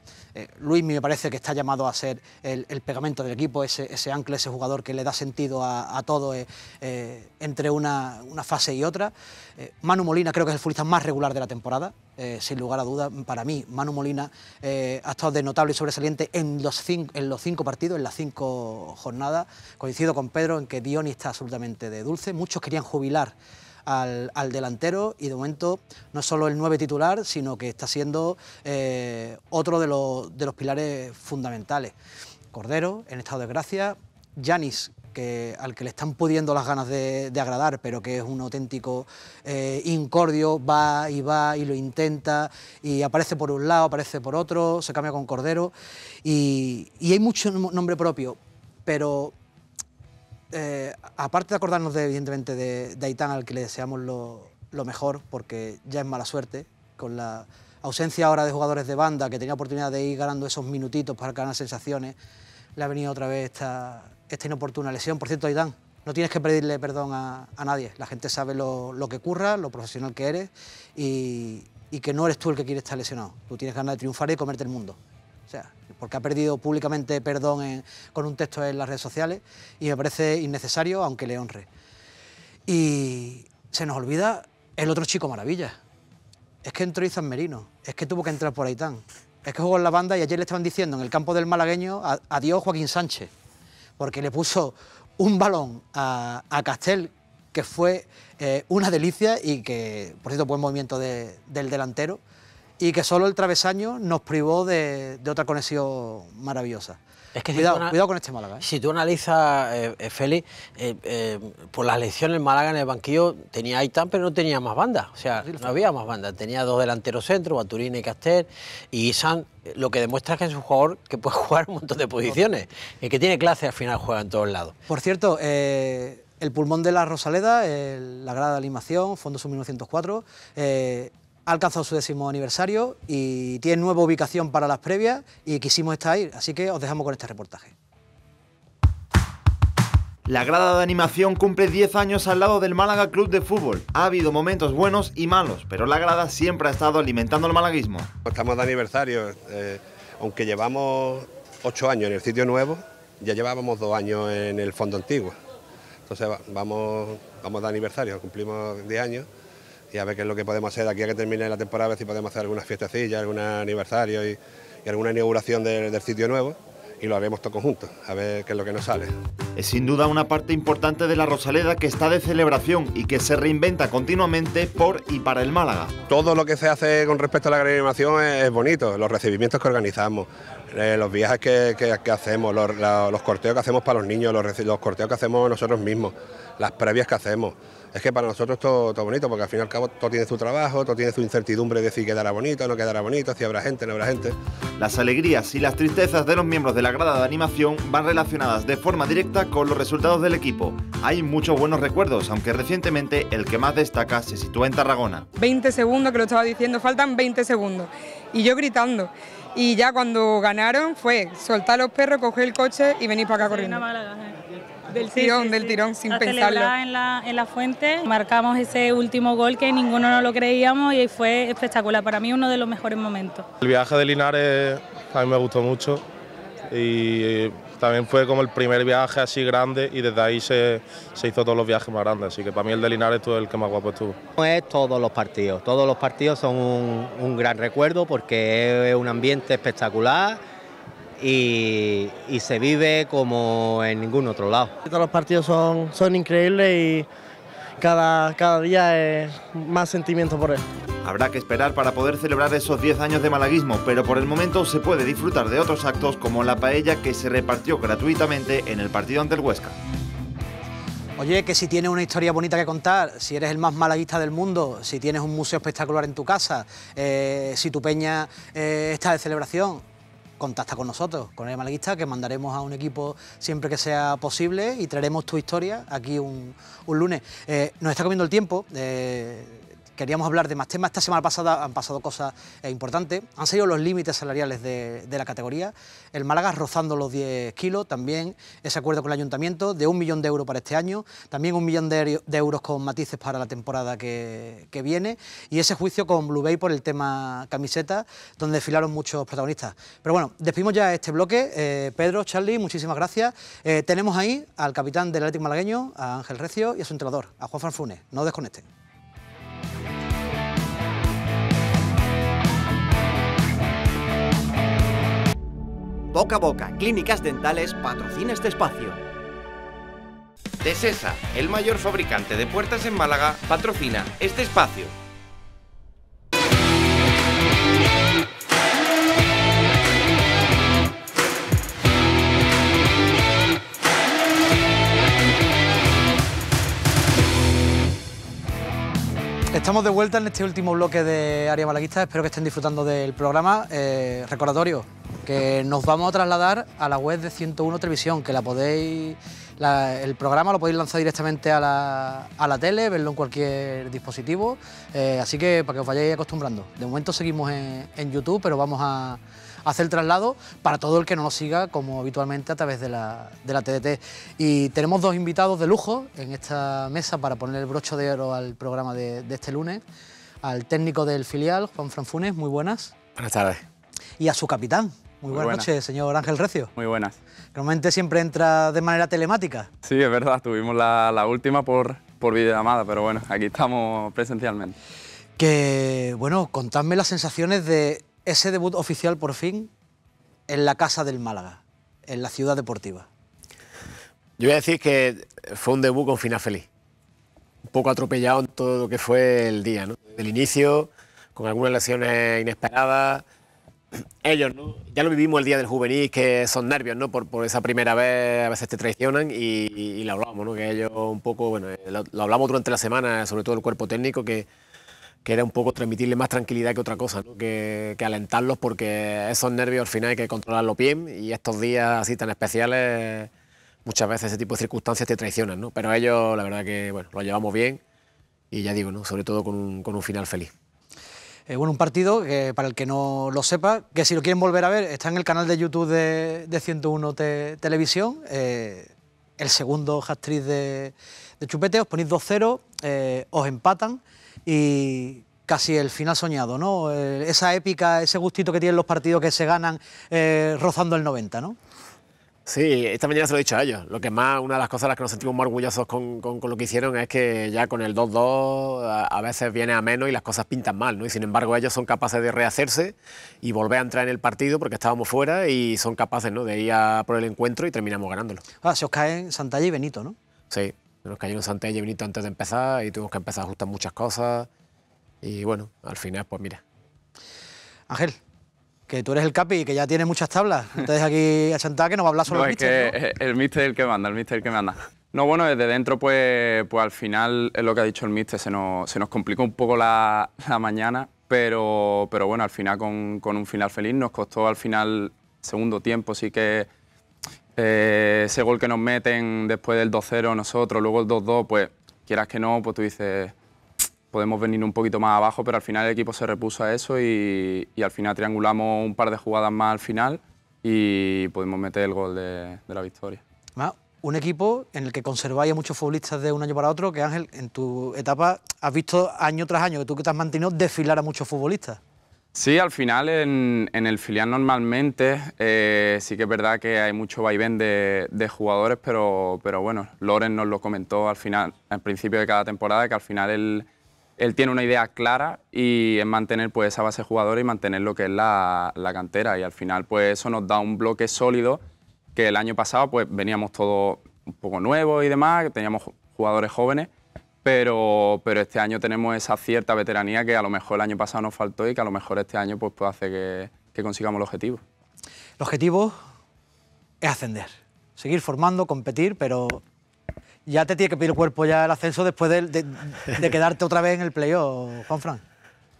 Luis me parece que está llamado a ser el pegamento del equipo, ese ancla, ese jugador que le da sentido a todo entre una fase y otra. Manu Molina creo que es el futbolista más regular de la temporada, sin lugar a dudas. Para mí, Manu Molina ha estado de notable y sobresaliente en los 5 partidos, en las 5 jornadas. Coincido con Pedro en que Dioni está absolutamente de dulce. Muchos querían jubilar al delantero y de momento no es solo el 9 titular, sino que está siendo otro de los pilares fundamentales. Cordero, en estado de gracia. Yanis, al que le están pudiendo las ganas de agradar, pero que es un auténtico incordio, va y lo intenta y aparece por un lado, aparece por otro, se cambia con Cordero y hay mucho nombre propio, pero aparte de acordarnos evidentemente de Aitán, al que le deseamos lo mejor, porque ya es mala suerte, con la ausencia ahora de jugadores de banda, que tenía oportunidad de ir ganando esos minutitos para ganar sensaciones, le ha venido otra vez esta inoportuna lesión. Por cierto, Aitán, no tienes que pedirle perdón a nadie, la gente sabe lo que curra, lo profesional que eres y que no eres tú el que quiere estar lesionado. Tú tienes ganas de triunfar y comerte el mundo. O sea, porque ha perdido públicamente perdón con un texto en las redes sociales y me parece innecesario, aunque le honre. Y se nos olvida el otro chico maravilla. Es que entró Izan Merino, es que tuvo que entrar por Aitán, es que jugó en la banda y ayer le estaban diciendo en el campo del malagueño adiós Joaquín Sánchez, porque le puso un balón a Castel que fue una delicia y que, por cierto, buen movimiento del delantero, y que solo el travesaño nos privó de otra conexión maravillosa. Es que cuidado con este Málaga. Si tú analizas, Félix, por las elecciones el Málaga en el banquillo tenía Aitán, pero no tenía más bandas. O sea, no había más bandas. Tenía 2 delanteros centros, Baturina y Castel, y Isan lo que demuestra es que es un jugador que puede jugar un montón de posiciones, y que tiene clase, al final juega en todos lados. Por cierto, el pulmón de la Rosaleda, la grada de animación, Fondo Sub 1904, ha alcanzado su 10º aniversario y tiene nueva ubicación para las previas y quisimos estar ahí, así que os dejamos con este reportaje. La grada de animación cumple 10 años al lado del Málaga Club de Fútbol. Ha habido momentos buenos y malos, pero la grada siempre ha estado alimentando el malaguismo. Estamos de aniversario, aunque llevamos 8 años en el sitio nuevo, ya llevábamos 2 años en el fondo antiguo. Entonces vamos de aniversario, cumplimos 10 años. Y a ver qué es lo que podemos hacer de aquí a que termine la temporada, a ver si podemos hacer algunas fiestecillas, algún aniversario y alguna inauguración del sitio nuevo, y lo haremos todo conjunto, a ver qué es lo que nos sale. Es sin duda una parte importante de la Rosaleda que está de celebración y que se reinventa continuamente por y para el Málaga. Todo lo que se hace con respecto a la gran animación es bonito, los recibimientos que organizamos, los viajes que hacemos, los corteos que hacemos para los niños, los corteos que hacemos nosotros mismos, las previas que hacemos. Es que para nosotros todo bonito, porque al fin y al cabo todo tiene su trabajo, todo tiene su incertidumbre de si quedará bonito, no quedará bonito, si habrá gente, no habrá gente. Las alegrías y las tristezas de los miembros de la grada de animación van relacionadas de forma directa con los resultados del equipo. Hay muchos buenos recuerdos, aunque recientemente el que más destaca se sitúa en Tarragona. 20 segundos, que lo estaba diciendo, faltan 20 segundos. Y yo gritando. Y ya cuando ganaron fue soltar los perros, coger el coche y venir para acá corriendo. Del tirón, sin pensarlo. En la fuente marcamos ese último gol que ninguno nos lo creíamos y fue espectacular. Para mí uno de los mejores momentos. El viaje de Linares a mí me gustó mucho y también fue como el primer viaje así grande y desde ahí se hizo todos los viajes más grandes, así que para mí el de Linares fue el que más guapo estuvo. Es todos los partidos son un gran recuerdo porque es un ambiente espectacular y se vive como en ningún otro lado. Todos los partidos son increíbles y cada día es más sentimiento por él. Habrá que esperar para poder celebrar esos 10 años de malaguismo, pero por el momento se puede disfrutar de otros actos como la paella que se repartió gratuitamente en el partido ante el Huesca. Oye, que si tienes una historia bonita que contar, si eres el más malaguista del mundo, si tienes un museo espectacular en tu casa, si tu peña está de celebración, contacta con nosotros, con el Malaguista, que mandaremos a un equipo siempre que sea posible y traeremos tu historia aquí un lunes. Nos está comiendo el tiempo. Queríamos hablar de más temas. Esta semana pasada han pasado cosas importantes. Han salido los límites salariales de la categoría. El Málaga rozando los 10 kilos. También ese acuerdo con el Ayuntamiento de 1 millón de euros para este año. También 1 millón de euros con matices para la temporada que viene. Y ese juicio con Blue Bay por el tema camiseta, donde desfilaron muchos protagonistas. Pero bueno, despedimos ya este bloque. Pedro, Charly, muchísimas gracias. Tenemos ahí al capitán del Atlético malagueño, a Ángel Recio, y a su entrenador, a Juan Franfunes. No desconecten. Boca a Boca, Clínicas Dentales, patrocina este espacio. Tesesa, el mayor fabricante de puertas en Málaga, patrocina este espacio. Estamos de vuelta en este último bloque de Área Malaguista. Espero que estén disfrutando del programa. Recordatorio que nos vamos a trasladar a la web de 101 Televisión, que el programa lo podéis lanzar directamente a la tele, verlo en cualquier dispositivo, así que para que os vayáis acostumbrando. De momento seguimos en YouTube, pero vamos a hacer el traslado para todo el que no nos siga como habitualmente a través de la TDT. Y tenemos dos invitados de lujo en esta mesa para poner el broche de oro al programa de este lunes, al técnico del filial, Juan Franfunes. Muy buenas. Buenas tardes. Y a su capitán. Muy buenas noches, señor Ángel Recio. Muy buenas. Normalmente siempre entra de manera telemática. Sí, es verdad, tuvimos la última por videollamada, pero bueno, aquí estamos presencialmente. Que, bueno, contadme las sensaciones de ese debut oficial por fin en la casa del Málaga, en la ciudad deportiva. Yo voy a decir que fue un debut con final feliz. Un poco atropellado en todo lo que fue el día, ¿no? Del inicio, con algunas lesiones inesperadas. Ellos, ¿no? Ya lo vivimos el día del juvenil, que son nervios, ¿no? Por esa primera vez a veces te traicionan y lo hablamos, ¿no? Que ellos un poco, bueno, lo hablamos durante la semana, sobre todo el cuerpo técnico, que era un poco transmitirle más tranquilidad que otra cosa, ¿no? que alentarlos, porque esos nervios al final hay que controlarlos bien y estos días así tan especiales muchas veces ese tipo de circunstancias te traicionan, ¿no? Pero ellos la verdad que bueno, lo llevamos bien y ya digo, ¿no? Sobre todo con un final feliz. Bueno, un partido que, para el que no lo sepa, que si lo quieren volver a ver, está en el canal de YouTube de 101 Televisión, el segundo hat-trick de Chupete. Os ponéis 2-0, os empatan y casi el final soñado, ¿no? Esa épica, ese gustito que tienen los partidos que se ganan rozando el 90, ¿no? Sí, esta mañana se lo he dicho a ellos. Lo que más, una de las cosas a las que nos sentimos más orgullosos con lo que hicieron es que ya con el 2-2 a veces viene a menos y las cosas pintan mal, ¿no? Y sin embargo ellos son capaces de rehacerse y volver a entrar en el partido porque estábamos fuera y son capaces, ¿no? De ir a por el encuentro y terminamos ganándolo. Se os caen Santalla y Benito, ¿no? Sí, nos cayeron Santalla y Benito antes de empezar y tuvimos que empezar a ajustar muchas cosas y bueno, al final pues mira. Ángel, que tú eres el capi y que ya tienes muchas tablas. Entonces aquí a Chantal que nos va a hablar sobre el míster, ¿no? El míster es el que manda, el míster es el que manda. No, bueno, desde dentro pues al final es lo que ha dicho el míster, se nos complicó un poco la mañana, pero bueno, al final con un final feliz. Nos costó al final segundo tiempo, sí que ese gol que nos meten después del 2-0 nosotros, luego el 2-2, pues quieras que no, pues tú dices, podemos venir un poquito más abajo, pero al final el equipo se repuso a eso y al final triangulamos un par de jugadas más al final y pudimos meter el gol de la victoria. Un equipo en el que conserváis a muchos futbolistas de un año para otro, que Ángel, en tu etapa has visto año tras año que tú que te has mantenido desfilar a muchos futbolistas. Sí, al final en el filial normalmente sí que es verdad que hay mucho vaivén de jugadores, pero bueno, Loren nos lo comentó al final, al principio de cada temporada, que al final él tiene una idea clara y es mantener pues esa base de jugadores y mantener lo que es la cantera, y al final pues eso nos da un bloque sólido que el año pasado pues veníamos todos un poco nuevos y demás, teníamos jugadores jóvenes, pero este año tenemos esa cierta veteranía que a lo mejor el año pasado nos faltó y que a lo mejor este año pues puede hacer que consigamos el objetivo. El objetivo es ascender, seguir formando, competir, pero Ya te tiene que pedir el cuerpo ya el ascenso después de quedarte otra vez en el playoff, Juanfran.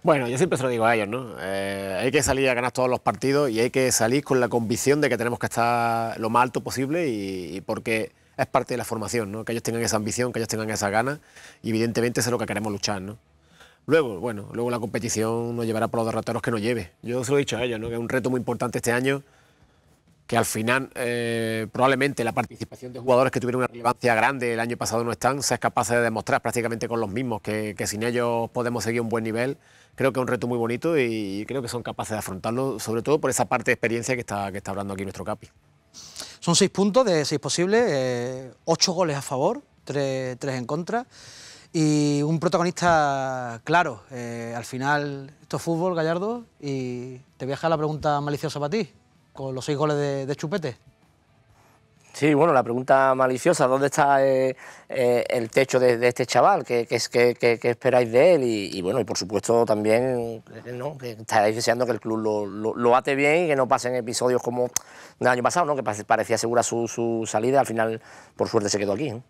Bueno, yo siempre se lo digo a ellos, ¿no? Hay que salir a ganar todos los partidos y hay que salir con la convicción de que tenemos que estar lo más alto posible y porque es parte de la formación, ¿no? Que ellos tengan esa ambición, que ellos tengan esa gana y evidentemente eso es lo que queremos luchar, ¿no? Luego la competición nos llevará por los derroteros que nos lleve. Yo se lo he dicho a ellos, ¿no? Que es un reto muy importante este año, que al final probablemente la participación de jugadores que tuvieron una relevancia grande el año pasado no están, seas capaz de demostrar prácticamente con los mismos que sin ellos podemos seguir un buen nivel. Creo que es un reto muy bonito y creo que son capaces de afrontarlo, sobre todo por esa parte de experiencia que está hablando aquí nuestro Capi. Son 6 puntos de 6 posibles, 8 goles a favor, 3 en contra y un protagonista claro. Al final esto es fútbol, Gallardo, y te voy a dejar la pregunta maliciosa para ti, con los 6 goles de Chupete. Sí, bueno, la pregunta maliciosa, ¿dónde está el techo de este chaval? ¿Qué esperáis de él? Y bueno, y por supuesto también, ¿no?, que estáis deseando que el club lo ate bien y que no pasen episodios como el año pasado, ¿no?, que parecía segura su salida, al final por suerte se quedó aquí, ¿no?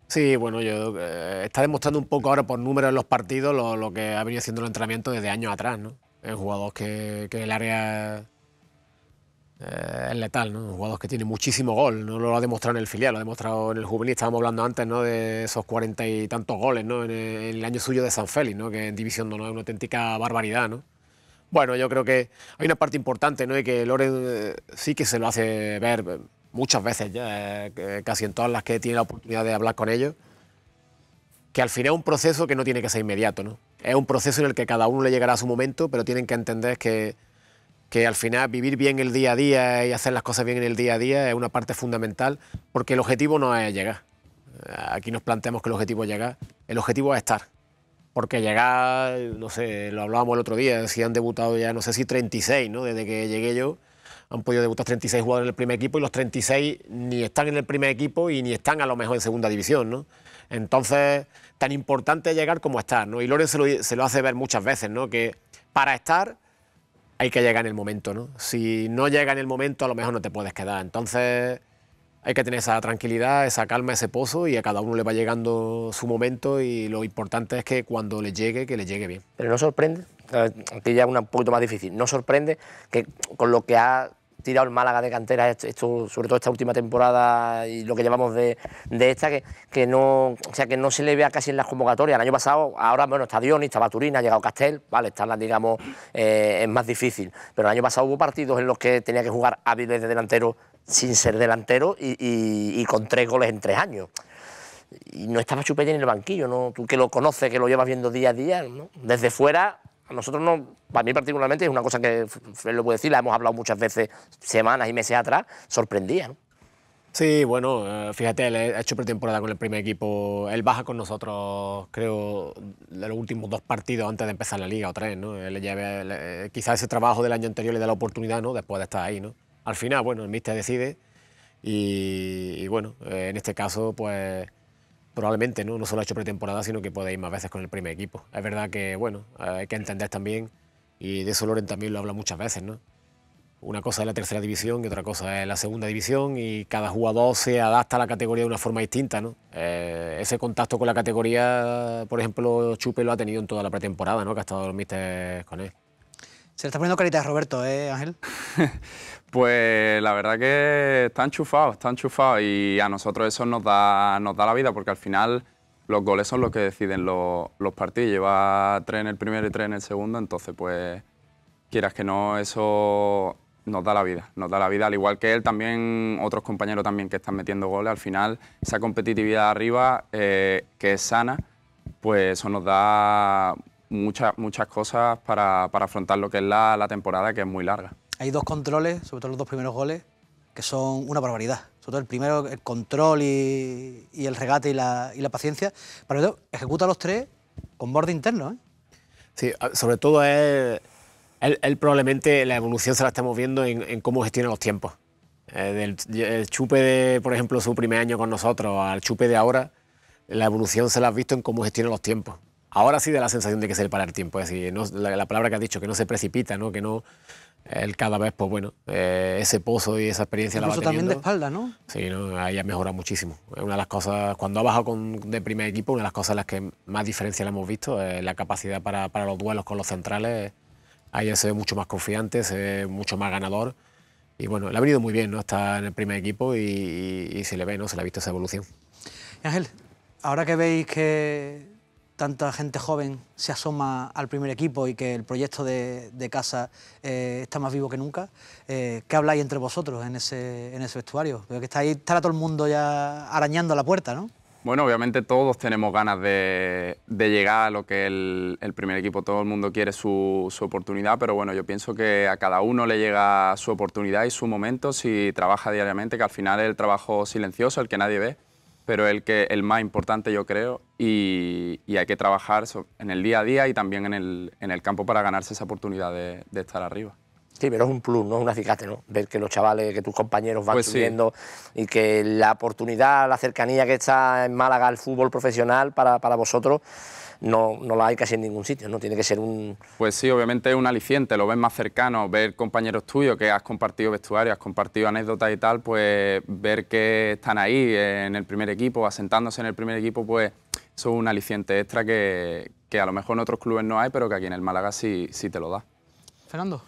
Sí, bueno, está demostrando un poco ahora por números en los partidos lo que ha venido haciendo el entrenamiento desde años atrás, ¿no? Es un jugador que el área es letal, ¿no? Un jugador que tiene muchísimo gol, no lo ha demostrado en el filial, lo ha demostrado en el juvenil. Estábamos hablando antes, ¿no?, de esos 40 y tantos goles, ¿no?, en el año suyo de San Félix, ¿no?, que en División no es una auténtica barbaridad, ¿no? Bueno, yo creo que hay una parte importante, ¿no?, y que Loren sí que se lo hace ver muchas veces ya, casi en todas las que tiene la oportunidad de hablar con ellos, que al final es un proceso que no tiene que ser inmediato, ¿no? Es un proceso en el que cada uno le llegará a su momento, pero tienen que entender que al final vivir bien el día a día y hacer las cosas bien en el día a día es una parte fundamental, porque el objetivo no es llegar. Aquí nos planteamos que el objetivo es llegar, el objetivo es estar. Porque llegar, no sé, lo hablábamos el otro día, si han debutado ya, no sé si 36, ¿no? Desde que llegué yo, han podido debutar 36 jugadores en el primer equipo y los 36 ni están en el primer equipo y ni están a lo mejor en segunda división, ¿no? Entonces, tan importante es llegar como estar, ¿no? Y Loren se lo hace ver muchas veces, ¿no? Que para estar hay que llegar en el momento, ¿no? Si no llega en el momento, a lo mejor no te puedes quedar. Entonces, hay que tener esa tranquilidad, esa calma, ese pozo, y a cada uno le va llegando su momento, y lo importante es que cuando le llegue, que le llegue bien. Pero no sorprende, aquí ya es un poquito más difícil, no sorprende que con lo que ha tirado el Málaga de cantera, esto, sobre todo esta última temporada y lo que llevamos de esta, que no se le vea casi en las convocatorias. El año pasado, ahora bueno, está Dionis, está Baturín, ha llegado Castel, vale, estarla, digamos, es más difícil, pero el año pasado hubo partidos en los que tenía que jugar hábiles de delantero sin ser delantero y con 3 goles en 3 años. Y no estaba Chupete en el banquillo, ¿no? Tú que lo conoces, que lo llevas viendo día a día, ¿no? Desde fuera, a nosotros no, para mí particularmente es una cosa que, lo puedo decir, la hemos hablado muchas veces, semanas y meses atrás, sorprendía, ¿no? Sí, bueno, fíjate, él ha hecho pretemporada con el primer equipo, él baja con nosotros, creo, de los últimos 2 partidos antes de empezar la liga o 3, ¿no? Quizás ese trabajo del año anterior le da la oportunidad, ¿no?, después de estar ahí, ¿no? Al final, bueno, el míster decide y bueno, en este caso, pues probablemente no solo ha hecho pretemporada, sino que puede ir más veces con el primer equipo. Es verdad que, bueno, hay que entender también, y de eso Loren también lo habla muchas veces, ¿no? Una cosa es la tercera división y otra cosa es la segunda división, y cada jugador se adapta a la categoría de una forma distinta, ¿no? Ese contacto con la categoría, por ejemplo, Chupe lo ha tenido en toda la pretemporada, ¿no?, que ha estado los místers con él. Se le está poniendo carita de Roberto, Ángel. Pues la verdad que está enchufado y a nosotros eso nos da la vida, porque al final los goles son los que deciden los partidos. Lleva 3 en el primero y 3 en el segundo, entonces pues quieras que no, eso nos da la vida, al igual que él también, otros compañeros también que están metiendo goles. Al final esa competitividad arriba, que es sana, pues eso nos da muchas cosas para afrontar lo que es la temporada, que es muy larga. Hay 2 controles, sobre todo los 2 primeros goles, que son una barbaridad. Sobre todo el primero, el control y el regate y la paciencia. Pero ejecuta los 3 con borde interno, ¿eh? Sí, sobre todo él probablemente la evolución se la estamos viendo en cómo gestiona los tiempos. El Chupe de, por ejemplo, su primer año con nosotros, al Chupe de ahora, la evolución se la has visto en cómo gestiona los tiempos. Ahora sí da la sensación de que se le para el tiempo, es decir, la palabra que has dicho, que no se precipita, ¿no? Que no él cada vez, pues bueno, ese pozo y esa experiencia la va teniendo. También de espalda, ¿no? Sí, ¿no? Ahí ha mejorado muchísimo. Es una de las cosas, cuando ha bajado de primer equipo, una de las cosas en las que más diferencia le hemos visto es la capacidad para los duelos con los centrales. Ahí se ve mucho más confiante, se ve mucho más ganador. Y bueno, le ha venido muy bien, ¿no? Está en el primer equipo y se le ve, ¿no? Se le ha visto esa evolución. Ángel, ahora que veis que tanta gente joven se asoma al primer equipo y que el proyecto de casa está más vivo que nunca, ¿qué habláis entre vosotros en ese vestuario? Veo que estará todo el mundo ya arañando la puerta, ¿no? Bueno, obviamente todos tenemos ganas de llegar a lo que es el primer equipo. Todo el mundo quiere su oportunidad, pero bueno, yo pienso que a cada uno le llega su oportunidad y su momento si trabaja diariamente, que al final es el trabajo silencioso, el que nadie ve, pero el más importante, yo creo, y hay que trabajar en el día a día y también en el campo para ganarse esa oportunidad de estar arriba. Sí, pero es un plus, no es un acicate, ¿no? Ver que los chavales, que tus compañeros van subiendo y que la oportunidad, la cercanía que está en Málaga al fútbol profesional para vosotros no la hay casi en ningún sitio, ¿no? Tiene que ser un... Pues sí, obviamente es un aliciente, lo ves más cercano, ver compañeros tuyos que has compartido vestuario, has compartido anécdotas y tal, pues ver que están ahí en el primer equipo, asentándose en el primer equipo, pues eso es un aliciente extra que a lo mejor en otros clubes no hay, pero que aquí en el Málaga sí te lo da. Fernando.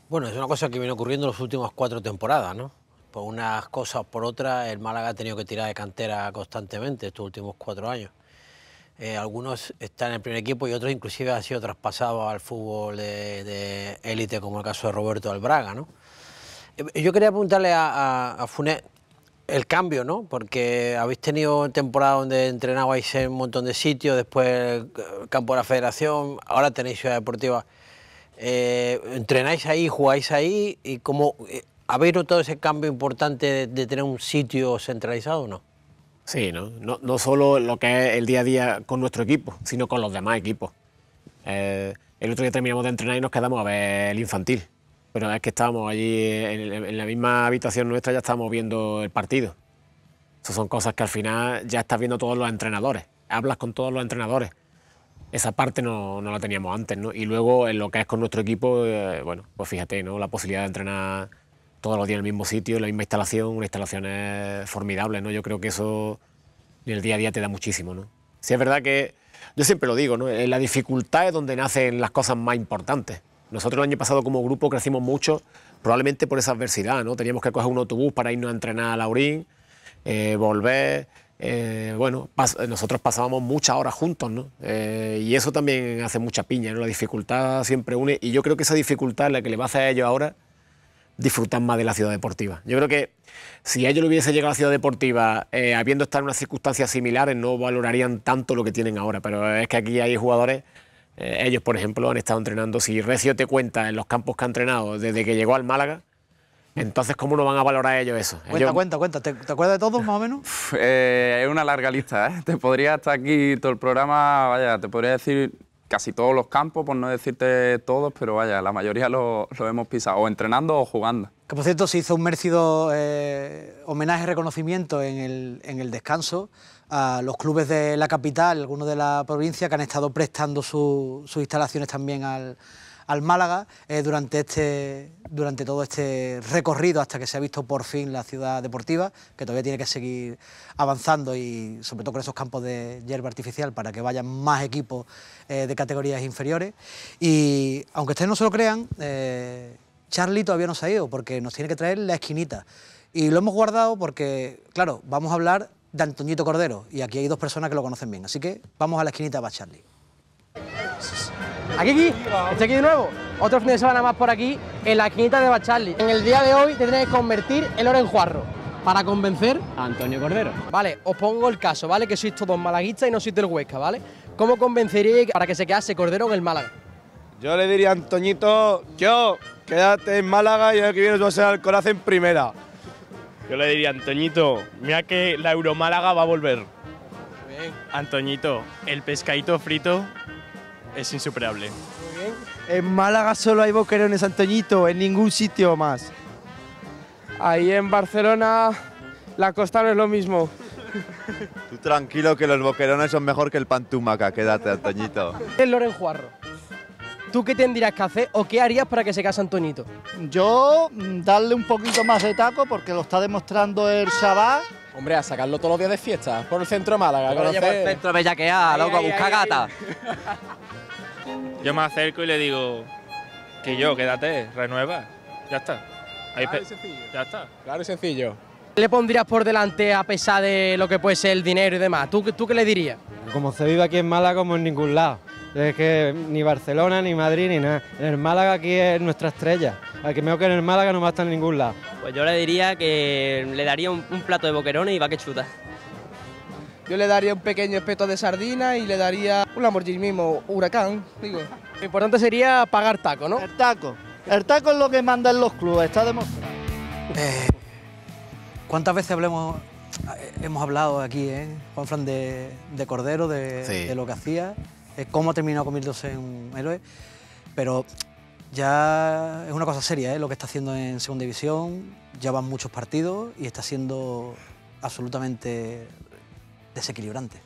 Bueno, es una cosa que viene ocurriendo en las últimas 4 temporadas, ¿no? Por unas cosas o por otras, el Málaga ha tenido que tirar de cantera constantemente estos últimos 4 años. Algunos están en el primer equipo y otros inclusive han sido traspasados al fútbol de élite, como el caso de Roberto Albraga, ¿no? Yo quería preguntarle a Funet el cambio, ¿no? Porque habéis tenido temporadas donde entrenabais en un montón de sitios, después el campo de la Federación, ahora tenéis Ciudad Deportiva. ¿Entrenáis ahí, jugáis ahí? ¿Y cómo habéis notado ese cambio importante de tener un sitio centralizado o no? Sí, no solo lo que es el día a día con nuestro equipo, sino con los demás equipos. El otro día terminamos de entrenar y nos quedamos a ver el infantil, pero es que estábamos allí en la misma habitación nuestra, ya estábamos viendo el partido. Esas son cosas que al final ya estás viendo todos los entrenadores, hablas con todos los entrenadores. Esa parte no la teníamos antes, ¿no? Y luego en lo que es con nuestro equipo, bueno, pues fíjate, ¿no? La posibilidad de entrenar todos los días en el mismo sitio, en la misma instalación, una instalación formidable, ¿no? Yo creo que eso en el día a día te da muchísimo, ¿no? Sí, es verdad que, yo siempre lo digo, ¿no? La dificultad es donde nacen las cosas más importantes. Nosotros el año pasado como grupo crecimos mucho, probablemente por esa adversidad, ¿no? Teníamos que coger un autobús para irnos a entrenar a Laurín, volver... bueno, nosotros pasábamos muchas horas juntos, ¿no? Y eso también hace mucha piña, ¿no? La dificultad siempre une, y yo creo que esa dificultad es la que le va a hacer a ellos ahora disfrutar más de la Ciudad Deportiva. Yo creo que si a ellos le hubiese llegado a la Ciudad Deportiva habiendo estado en unas circunstancias similares, no valorarían tanto lo que tienen ahora, pero es que aquí hay jugadores, ellos por ejemplo han estado entrenando, si Recio te cuenta en los campos que ha entrenado desde que llegó al Málaga, entonces, ¿cómo no van a valorar ellos eso? Cuenta. ¿Te acuerdas de todos, más o menos? Es una larga lista, ¿eh? Te podría estar aquí todo el programa, vaya, te podría decir casi todos los campos, por no decirte todos, pero vaya, la mayoría lo hemos pisado, o entrenando o jugando. Que por cierto se hizo un merecido homenaje y reconocimiento en el descanso a los clubes de la capital, algunos de la provincia, que han estado prestando sus instalaciones también al Málaga durante todo este recorrido hasta que se ha visto por fin la Ciudad Deportiva, que todavía tiene que seguir avanzando y sobre todo con esos campos de hierba artificial para que vayan más equipos de categorías inferiores. Y aunque ustedes no se lo crean, Charly todavía no se ha ido porque nos tiene que traer la esquinita. Y lo hemos guardado porque, claro, vamos a hablar de Antoñito Cordero y aquí hay 2 personas que lo conocen bien, así que vamos a la esquinita para Charly. Estoy aquí de nuevo, otro fin de semana más por aquí, en la esquinita de Bacharly. En el día de hoy te tienes que convertir el oro en Juarro, para convencer a Antonio Cordero. Vale, os pongo el caso, ¿vale? Que sois todos malaguistas y no sois del Huesca, ¿vale? ¿Cómo convenceríais para que se quedase Cordero en el Málaga? Yo le diría a Antoñito, quédate en Málaga y el que viene vas a ser Alcoraz en primera. Yo le diría a Antoñito, mira que la Euromálaga va a volver. Bien. Antoñito, el pescadito frito es insuperable. Muy bien. En Málaga solo hay boquerones, Antoñito, en ningún sitio más. Ahí en Barcelona la costa no es lo mismo. Tú tranquilo que los boquerones son mejor que el pan tumaca, quédate, Antoñito. El oro en Juarro. ¿tú qué tendrías que hacer o qué harías para que se case Antoñito? Yo, darle un poquito más de taco porque lo está demostrando el chaval. Hombre, a sacarlo todos los días de fiesta por el centro de Málaga. Por el centro de bellaquear, loco, a buscar gata. Yo me acerco y le digo que quédate, renueva. Ya está. Claro y sencillo. Ya está. Claro y sencillo. ¿Qué le pondrías por delante a pesar de lo que puede ser el dinero y demás? ¿Tú qué le dirías? Como se vive aquí en Málaga como en ningún lado. Es que ni Barcelona, ni Madrid, ni nada. En el Málaga aquí es nuestra estrella. Al que mejor que en el Málaga no va a estar en ningún lado. Pues yo le diría que le daría un plato de boquerones y va que chuta. Yo le daría un pequeño espeto de sardina y le daría un Lamborghini mismo, Huracán, digo. Lo importante sería pagar taco, ¿no? El taco. El taco es lo que manda en los clubes, está demostrado. ¿Cuántas veces hemos hablado aquí, Juanfran, de Cordero, de lo que hacía, cómo ha terminado convirtiéndose en un héroe? Pero ya es una cosa seria, lo que está haciendo en Segunda División, ya van muchos partidos y está siendo absolutamente desequilibrante.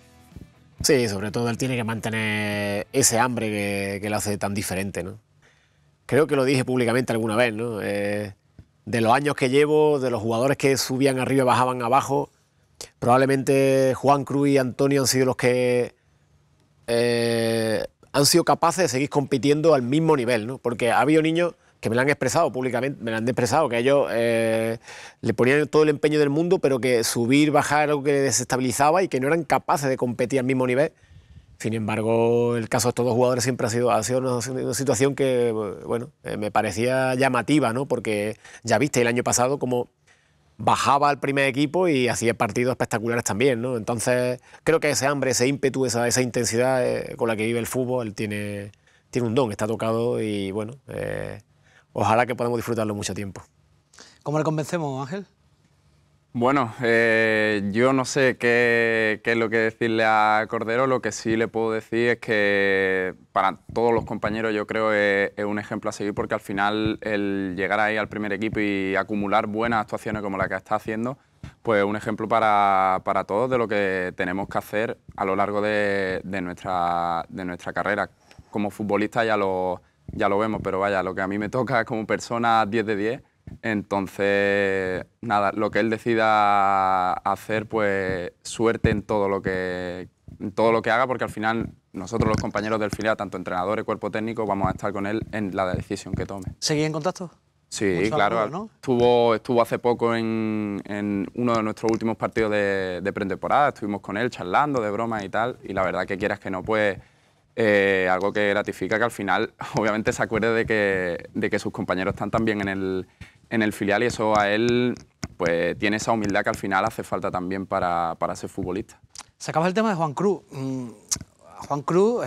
Sí, sobre todo él tiene que mantener ese hambre que lo hace tan diferente, ¿no? Creo que lo dije públicamente alguna vez, ¿no? De los años que llevo, de los jugadores que subían arriba y bajaban abajo, probablemente Juan Cruz y Antonio han sido los que han sido capaces de seguir compitiendo al mismo nivel, ¿no? Porque ha habido niños que me lo han expresado públicamente, me lo han expresado, que ellos le ponían todo el empeño del mundo, pero que subir, bajar era algo que les desestabilizaba y que no eran capaces de competir al mismo nivel. Sin embargo, el caso de estos dos jugadores siempre ha sido una situación que, bueno, me parecía llamativa, ¿no? Porque ya viste el año pasado cómo bajaba al primer equipo y hacía partidos espectaculares también, ¿no? Entonces, creo que ese hambre, ese ímpetu, esa intensidad con la que vive el fútbol, él tiene un don, está tocado y, bueno, ojalá que podamos disfrutarlo mucho tiempo. ¿Cómo le convencemos, Ángel? Bueno, yo no sé qué es lo que decirle a Cordero. Lo que sí le puedo decir es que para todos los compañeros yo creo es un ejemplo a seguir, porque al final el llegar ahí al primer equipo y acumular buenas actuaciones como la que está haciendo, pues un ejemplo para todos de lo que tenemos que hacer a lo largo de nuestra carrera. Como futbolista ya lo vemos, pero vaya, lo que a mí me toca como persona, 10 de 10. Entonces, nada, lo que él decida hacer, pues suerte en todo lo que haga, porque al final nosotros los compañeros del filial, tanto entrenadores, cuerpo técnico, vamos a estar con él en la decisión que tome. ¿Seguís en contacto? Sí, claro, ¿no? Estuvo hace poco en uno de nuestros últimos partidos de pretemporada, estuvimos con él charlando de broma y tal, y la verdad que quieras que no, pues algo que gratifica que al final obviamente se acuerde de que sus compañeros están también en el filial, y eso a él pues tiene esa humildad que al final hace falta también para ser futbolista. Sacabas el tema de Juan Cruz. Juan Cruz,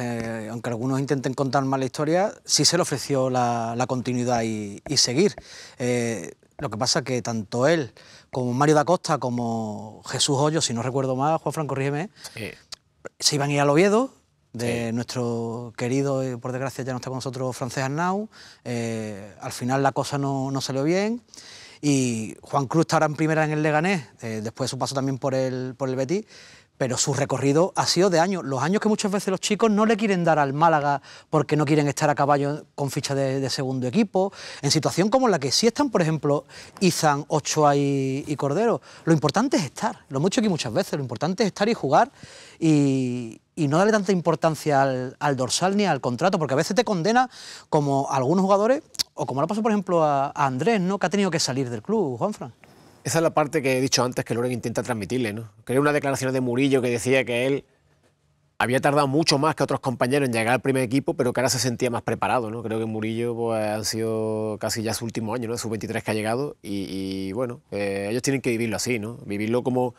aunque algunos intenten contar mal la historia, sí se le ofreció la continuidad y seguir. Lo que pasa es que tanto él como Mario da Costa como Jesús Hoyo, si no recuerdo mal, Juanfran, corrígeme, se iban a ir al Oviedo, de nuestro querido, por desgracia ya no está con nosotros, Francés Arnau. Al final la cosa no salió bien y Juan Cruz está ahora en primera en el Leganés, después de su paso también por el Betis, pero su recorrido ha sido de años, los años que muchas veces los chicos no le quieren dar al Málaga porque no quieren estar a caballo con ficha de segundo equipo, en situación como la que sí están, por ejemplo, Izan, Ochoa y Cordero. Lo importante es estar, lo hemos dicho aquí muchas veces, lo importante es estar y jugar y no darle tanta importancia al dorsal ni al contrato, porque a veces te condena como a algunos jugadores, o como le pasó, por ejemplo, a Andrés, ¿no?, que ha tenido que salir del club, Juanfran. Esa es la parte que he dicho antes que Loren intenta transmitirle, ¿no? Creo una declaración de Murillo que decía que él había tardado mucho más que otros compañeros en llegar al primer equipo, pero que ahora se sentía más preparado, ¿no? Creo que Murillo pues, han sido casi ya su último año, ¿no? Su 23 que ha llegado y bueno, ellos tienen que vivirlo así, ¿no? Vivirlo como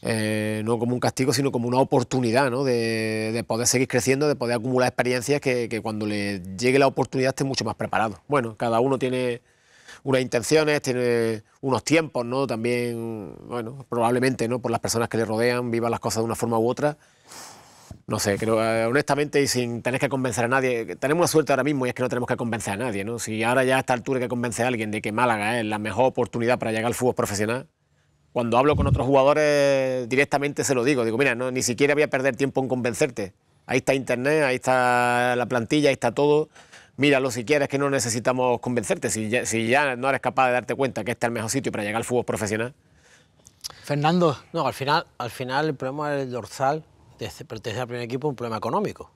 no como un castigo, sino como una oportunidad, ¿no? De poder seguir creciendo, de poder acumular experiencias que cuando le llegue la oportunidad esté mucho más preparado. Bueno, cada uno tiene unas intenciones, tiene unos tiempos, ¿no? También, bueno, probablemente, ¿no?, por las personas que le rodean, vivan las cosas de una forma u otra. No sé, creo, honestamente, y sin tener que convencer a nadie, tenemos una suerte ahora mismo y es que no tenemos que convencer a nadie, ¿no? Si ahora ya a esta altura hay que convencer a alguien de que Málaga es la mejor oportunidad para llegar al fútbol profesional, cuando hablo con otros jugadores directamente se lo digo, mira, no, ni siquiera voy a perder tiempo en convencerte. Ahí está internet, ahí está la plantilla, ahí está todo. míralo si quieres, que no necesitamos convencerte. Si ya no eres capaz de darte cuenta que este es el mejor sitio para llegar al fútbol profesional. Fernando. No, al final el problema del dorsal, de pertenecer al primer equipo, es un problema económico.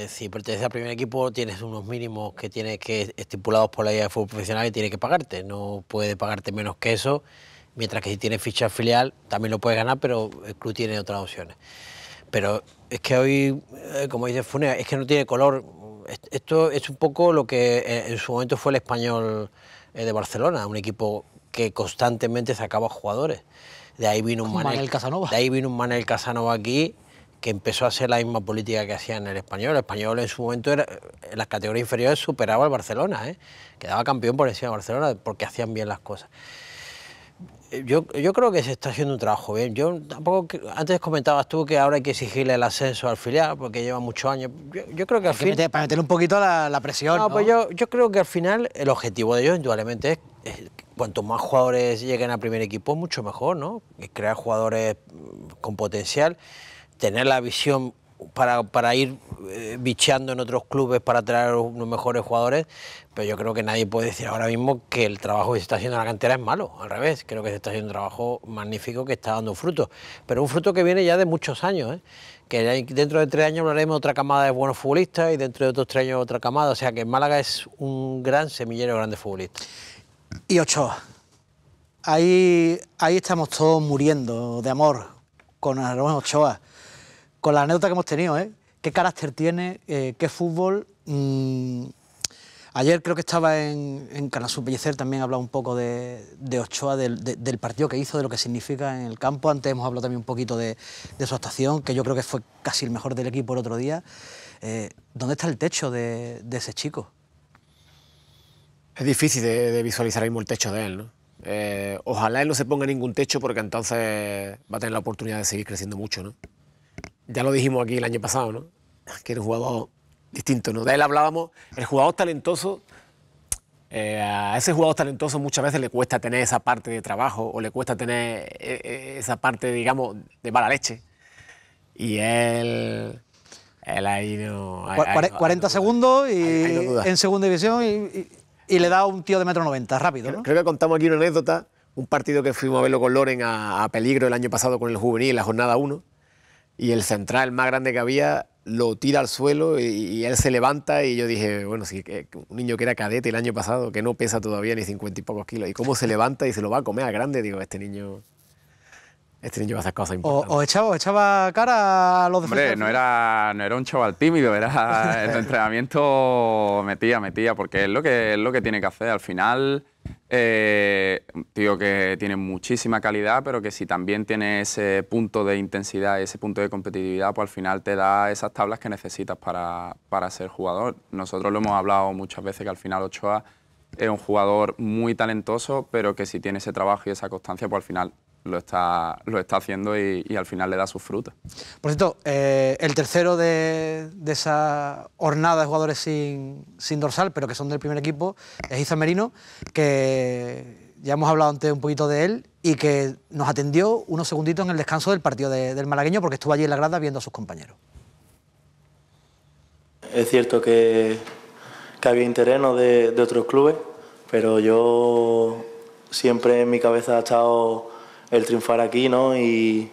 Si perteneces al primer equipo tienes unos mínimos que tienes que estipulados por la ley de fútbol profesional y tiene que pagarte. No puede pagarte menos que eso, mientras que si tienes ficha filial también lo puedes ganar, pero el club tiene otras opciones. Pero es que hoy, como dice Funes, es que no tiene color. Esto es un poco lo que en su momento fue el Español de Barcelona, un equipo que constantemente sacaba jugadores. De ahí vino un Manel Casanova. De ahí vino un Manel Casanova aquí, que empezó a hacer la misma política que hacía en el Español. El Español en su momento en las categorías inferiores superaba al Barcelona, quedaba campeón por encima de Barcelona porque hacían bien las cosas. Yo creo que se está haciendo un trabajo bien. Yo tampoco, antes comentabas tú que ahora hay que exigirle el ascenso al filial porque lleva muchos años. Yo creo que al final... Para meter un poquito la presión, ¿no? Pues yo creo que al final el objetivo de ellos indudablemente es cuanto más jugadores lleguen al primer equipo, mucho mejor, ¿no? Crear jugadores con potencial, tener la visión para ir bicheando en otros clubes para traer unos mejores jugadores, pero yo creo que nadie puede decir ahora mismo que el trabajo que se está haciendo en la cantera es malo, al revés, creo que se está haciendo un trabajo magnífico que está dando frutos, pero un fruto que viene ya de muchos años, que dentro de 3 años hablaremos de otra camada de buenos futbolistas y dentro de otros 3 años otra camada, o sea que Málaga es un gran semillero de grandes futbolistas. Y Ochoa, ahí estamos todos muriendo de amor con Aaron Ochoa. Con la anécdota que hemos tenido, qué carácter tiene, qué fútbol. Ayer creo que estaba en Canal Sur Pellicer, también hablaba un poco de Ochoa, del partido que hizo, de lo que significa en el campo. Antes hemos hablado también un poquito de su actuación, que yo creo que fue casi el mejor del equipo el otro día. ¿Dónde está el techo de ese chico? Es difícil de visualizar ahí mismo el techo de él, ¿no? Ojalá él no se ponga ningún techo porque entonces va a tener la oportunidad de seguir creciendo mucho, ¿no? Ya lo dijimos aquí el año pasado, ¿no? Que era un jugador distinto, ¿no? De él hablábamos, el jugador talentoso, a ese jugador talentoso muchas veces le cuesta tener esa parte de trabajo o le cuesta tener esa parte, digamos, de mala leche. Y él ahí no... 40 segundos y ahí no duda. En segunda división y le da a un tío de 1,90 m, rápido, ¿no? Creo que contamos aquí una anécdota, un partido que fuimos a verlo con Loren a Peligro el año pasado con el juvenil, la jornada 1, y el central más grande que había lo tira al suelo y él se levanta y yo dije, bueno, sí, un niño que era cadete el año pasado, que no pesa todavía ni 50 y pocos kilos, y cómo se levanta y se lo va a comer a grande, digo, este niño va a hacer cosas importantes. ¿O echaba cara a los defensores? Hombre, no era un chaval tímido, era el entrenamiento metía, porque es lo que tiene que hacer. Al final, un tío que tiene muchísima calidad, pero que si también tiene ese punto de intensidad, ese punto de competitividad, pues al final te da esas tablas que necesitas para ser jugador. Nosotros lo hemos hablado muchas veces, que al final Ochoa es un jugador muy talentoso, pero que si tiene ese trabajo y esa constancia, pues al final lo está haciendo y al final le da sus frutos. Por cierto, el tercero de esa hornada de jugadores sin dorsal, pero que son del primer equipo, es Izan Merino, que ya hemos hablado antes un poquito de él y que nos atendió unos segunditos en el descanso del partido del malagueño porque estuvo allí en la grada viendo a sus compañeros. Es cierto que había interés, ¿no?, de otros clubes, pero yo siempre en mi cabeza ha estado el triunfar aquí, ¿no? Y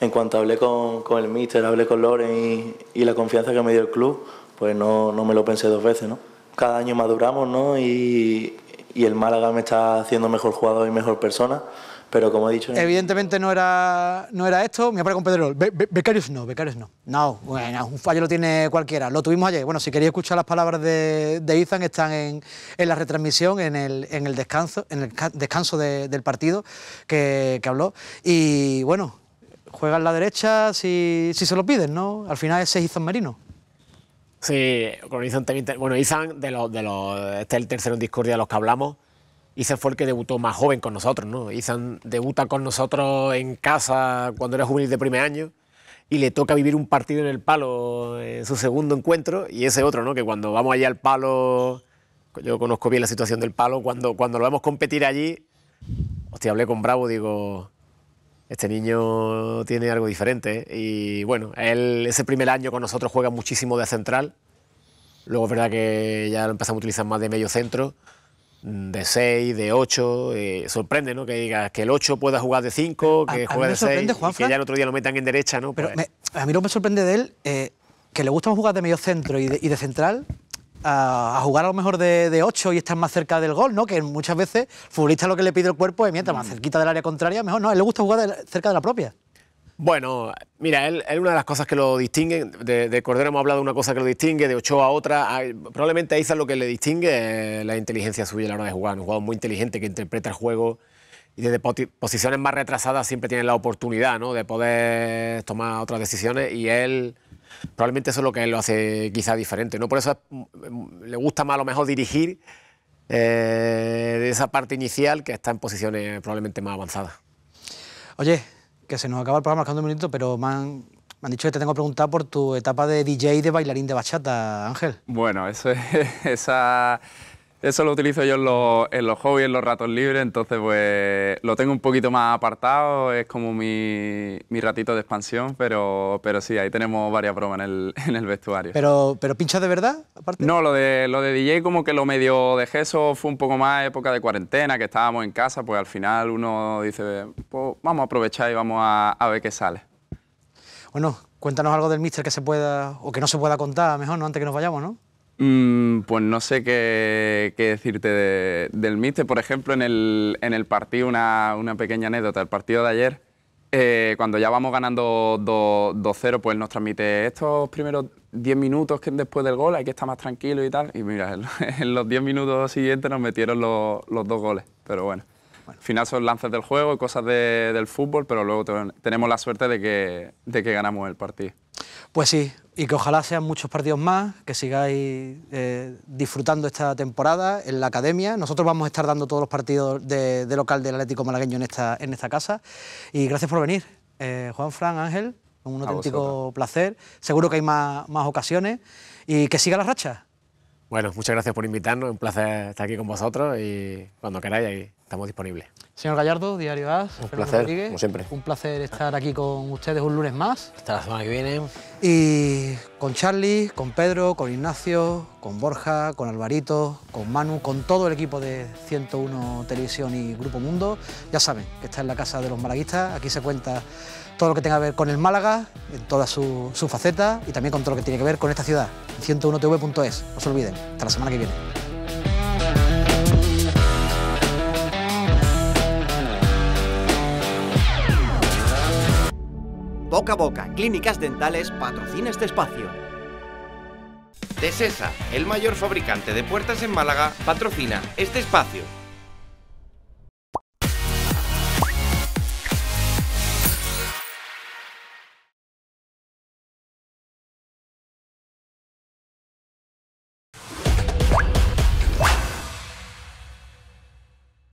en cuanto hablé con el míster, hablé con Loren y la confianza que me dio el club, pues no me lo pensé 2 veces, ¿no? Cada año maduramos, ¿no? Y el Málaga me está haciendo mejor jugador y mejor persona, pero como he dicho... Evidentemente no era esto. Me con Pedro, becarios no. No, bueno, un fallo lo tiene cualquiera. Lo tuvimos ayer. Bueno, si queréis escuchar las palabras de Izan, están en la retransmisión, en el descanso del partido que habló. Y bueno, juega en la derecha si se lo piden, ¿no? Al final ese es Izan Merino. Sí, con Izan también... Bueno, Izan, este es el tercero en discordia de los que hablamos. Izan fue el que debutó más joven con nosotros, ¿no? Izan debuta con nosotros en casa cuando era juvenil de primer año y le toca vivir un partido en el Palo en su segundo encuentro, y ese otro, ¿no? Que cuando vamos allá al Palo, yo conozco bien la situación del Palo, cuando lo vemos competir allí, hostia, hablé con Bravo, digo, este niño tiene algo diferente, ¿eh? Y bueno, él ese primer año con nosotros juega muchísimo de central Luego es verdad que ya lo empezamos a utilizar más de medio centro, de 6, de 8. Sorprende, ¿no? Que digas que el 8 pueda jugar de 5, que juegue de 6, y que ya el otro día lo metan en derecha, ¿no? Pero Pues, a mí lo que me sorprende de él, que le gusta más jugar de medio centro y de central, a jugar a lo mejor de 8 y estar más cerca del gol, ¿no? Que muchas veces el futbolista lo que le pide el cuerpo es mientras más cerquita del área contraria, mejor. No, a él le gusta jugar cerca de la propia. bueno, mira, él una de las cosas que lo distingue, de Cordero hemos hablado de una cosa que lo distingue, de Ochoa a otra. Probablemente a Iza lo que le distingue es la inteligencia suya a la hora de jugar. Un jugador muy inteligente que interpreta el juego y desde posiciones más retrasadas siempre tiene la oportunidad, ¿no? De poder tomar otras decisiones, y él probablemente eso es lo que él lo hace quizá diferente, ¿no? Por eso le gusta más a lo mejor dirigir de esa parte inicial, que está en posiciones probablemente más avanzadas. Oye, que se nos acaba el programa, marcando un minuto, pero me han dicho que te tengo que preguntar por tu etapa de DJ y de bailarín de bachata, Ángel. Bueno, eso lo utilizo yo en los hobbies, en los ratos libres, entonces pues lo tengo un poquito más apartado, es como mi ratito de expansión, pero sí, ahí tenemos varias bromas en el vestuario. ¿Pero pinchas de verdad, aparte? No, lo de DJ como que lo medio dejé, eso fue un poco más época de cuarentena, que estábamos en casa, pues al final uno dice, pues vamos a aprovechar y vamos a ver qué sale. Bueno, cuéntanos algo del míster que se pueda, o que no se pueda contar, mejor, ¿no? Antes que nos vayamos, ¿no? Pues no sé qué decirte del míster. Por ejemplo, en el partido, una pequeña anécdota. El partido de ayer, cuando ya vamos ganando 2-0, pues nos transmite estos primeros 10 minutos que después del gol hay que estar más tranquilo y tal. Y mira, en los 10 minutos siguientes nos metieron los 2 goles. Pero bueno, al final son lances del juego, cosas del fútbol, pero luego tenemos la suerte de que ganamos el partido. Pues sí, y que ojalá sean muchos partidos más, que sigáis disfrutando esta temporada en la academia. Nosotros vamos a estar dando todos los partidos de local del Atlético Malagueño en esta casa. Y gracias por venir, Juanfran, Ángel, un auténtico placer. Seguro que hay más ocasiones, y que siga la racha. Bueno, muchas gracias por invitarnos, un placer estar aquí con vosotros, y cuando queráis ahí estamos disponibles. Señor Gallardo, Diario AS, un placer, como siempre. Un placer estar aquí con ustedes un lunes más. Hasta la semana que viene. Y con Charly, con Pedro, con Ignacio, con Borja, con Alvarito, con Manu, con todo el equipo de 101 Televisión y Grupo Mundo. Ya saben que está en la casa de los malaguistas, aquí se cuenta todo lo que tenga que ver con el Málaga, en todas sus facetas, y también con todo lo que tiene que ver con esta ciudad, 101tv.es, no se olviden, hasta la semana que viene. Boca a Boca, Clínicas Dentales patrocina este espacio. Tesesa, el mayor fabricante de puertas en Málaga, patrocina este espacio.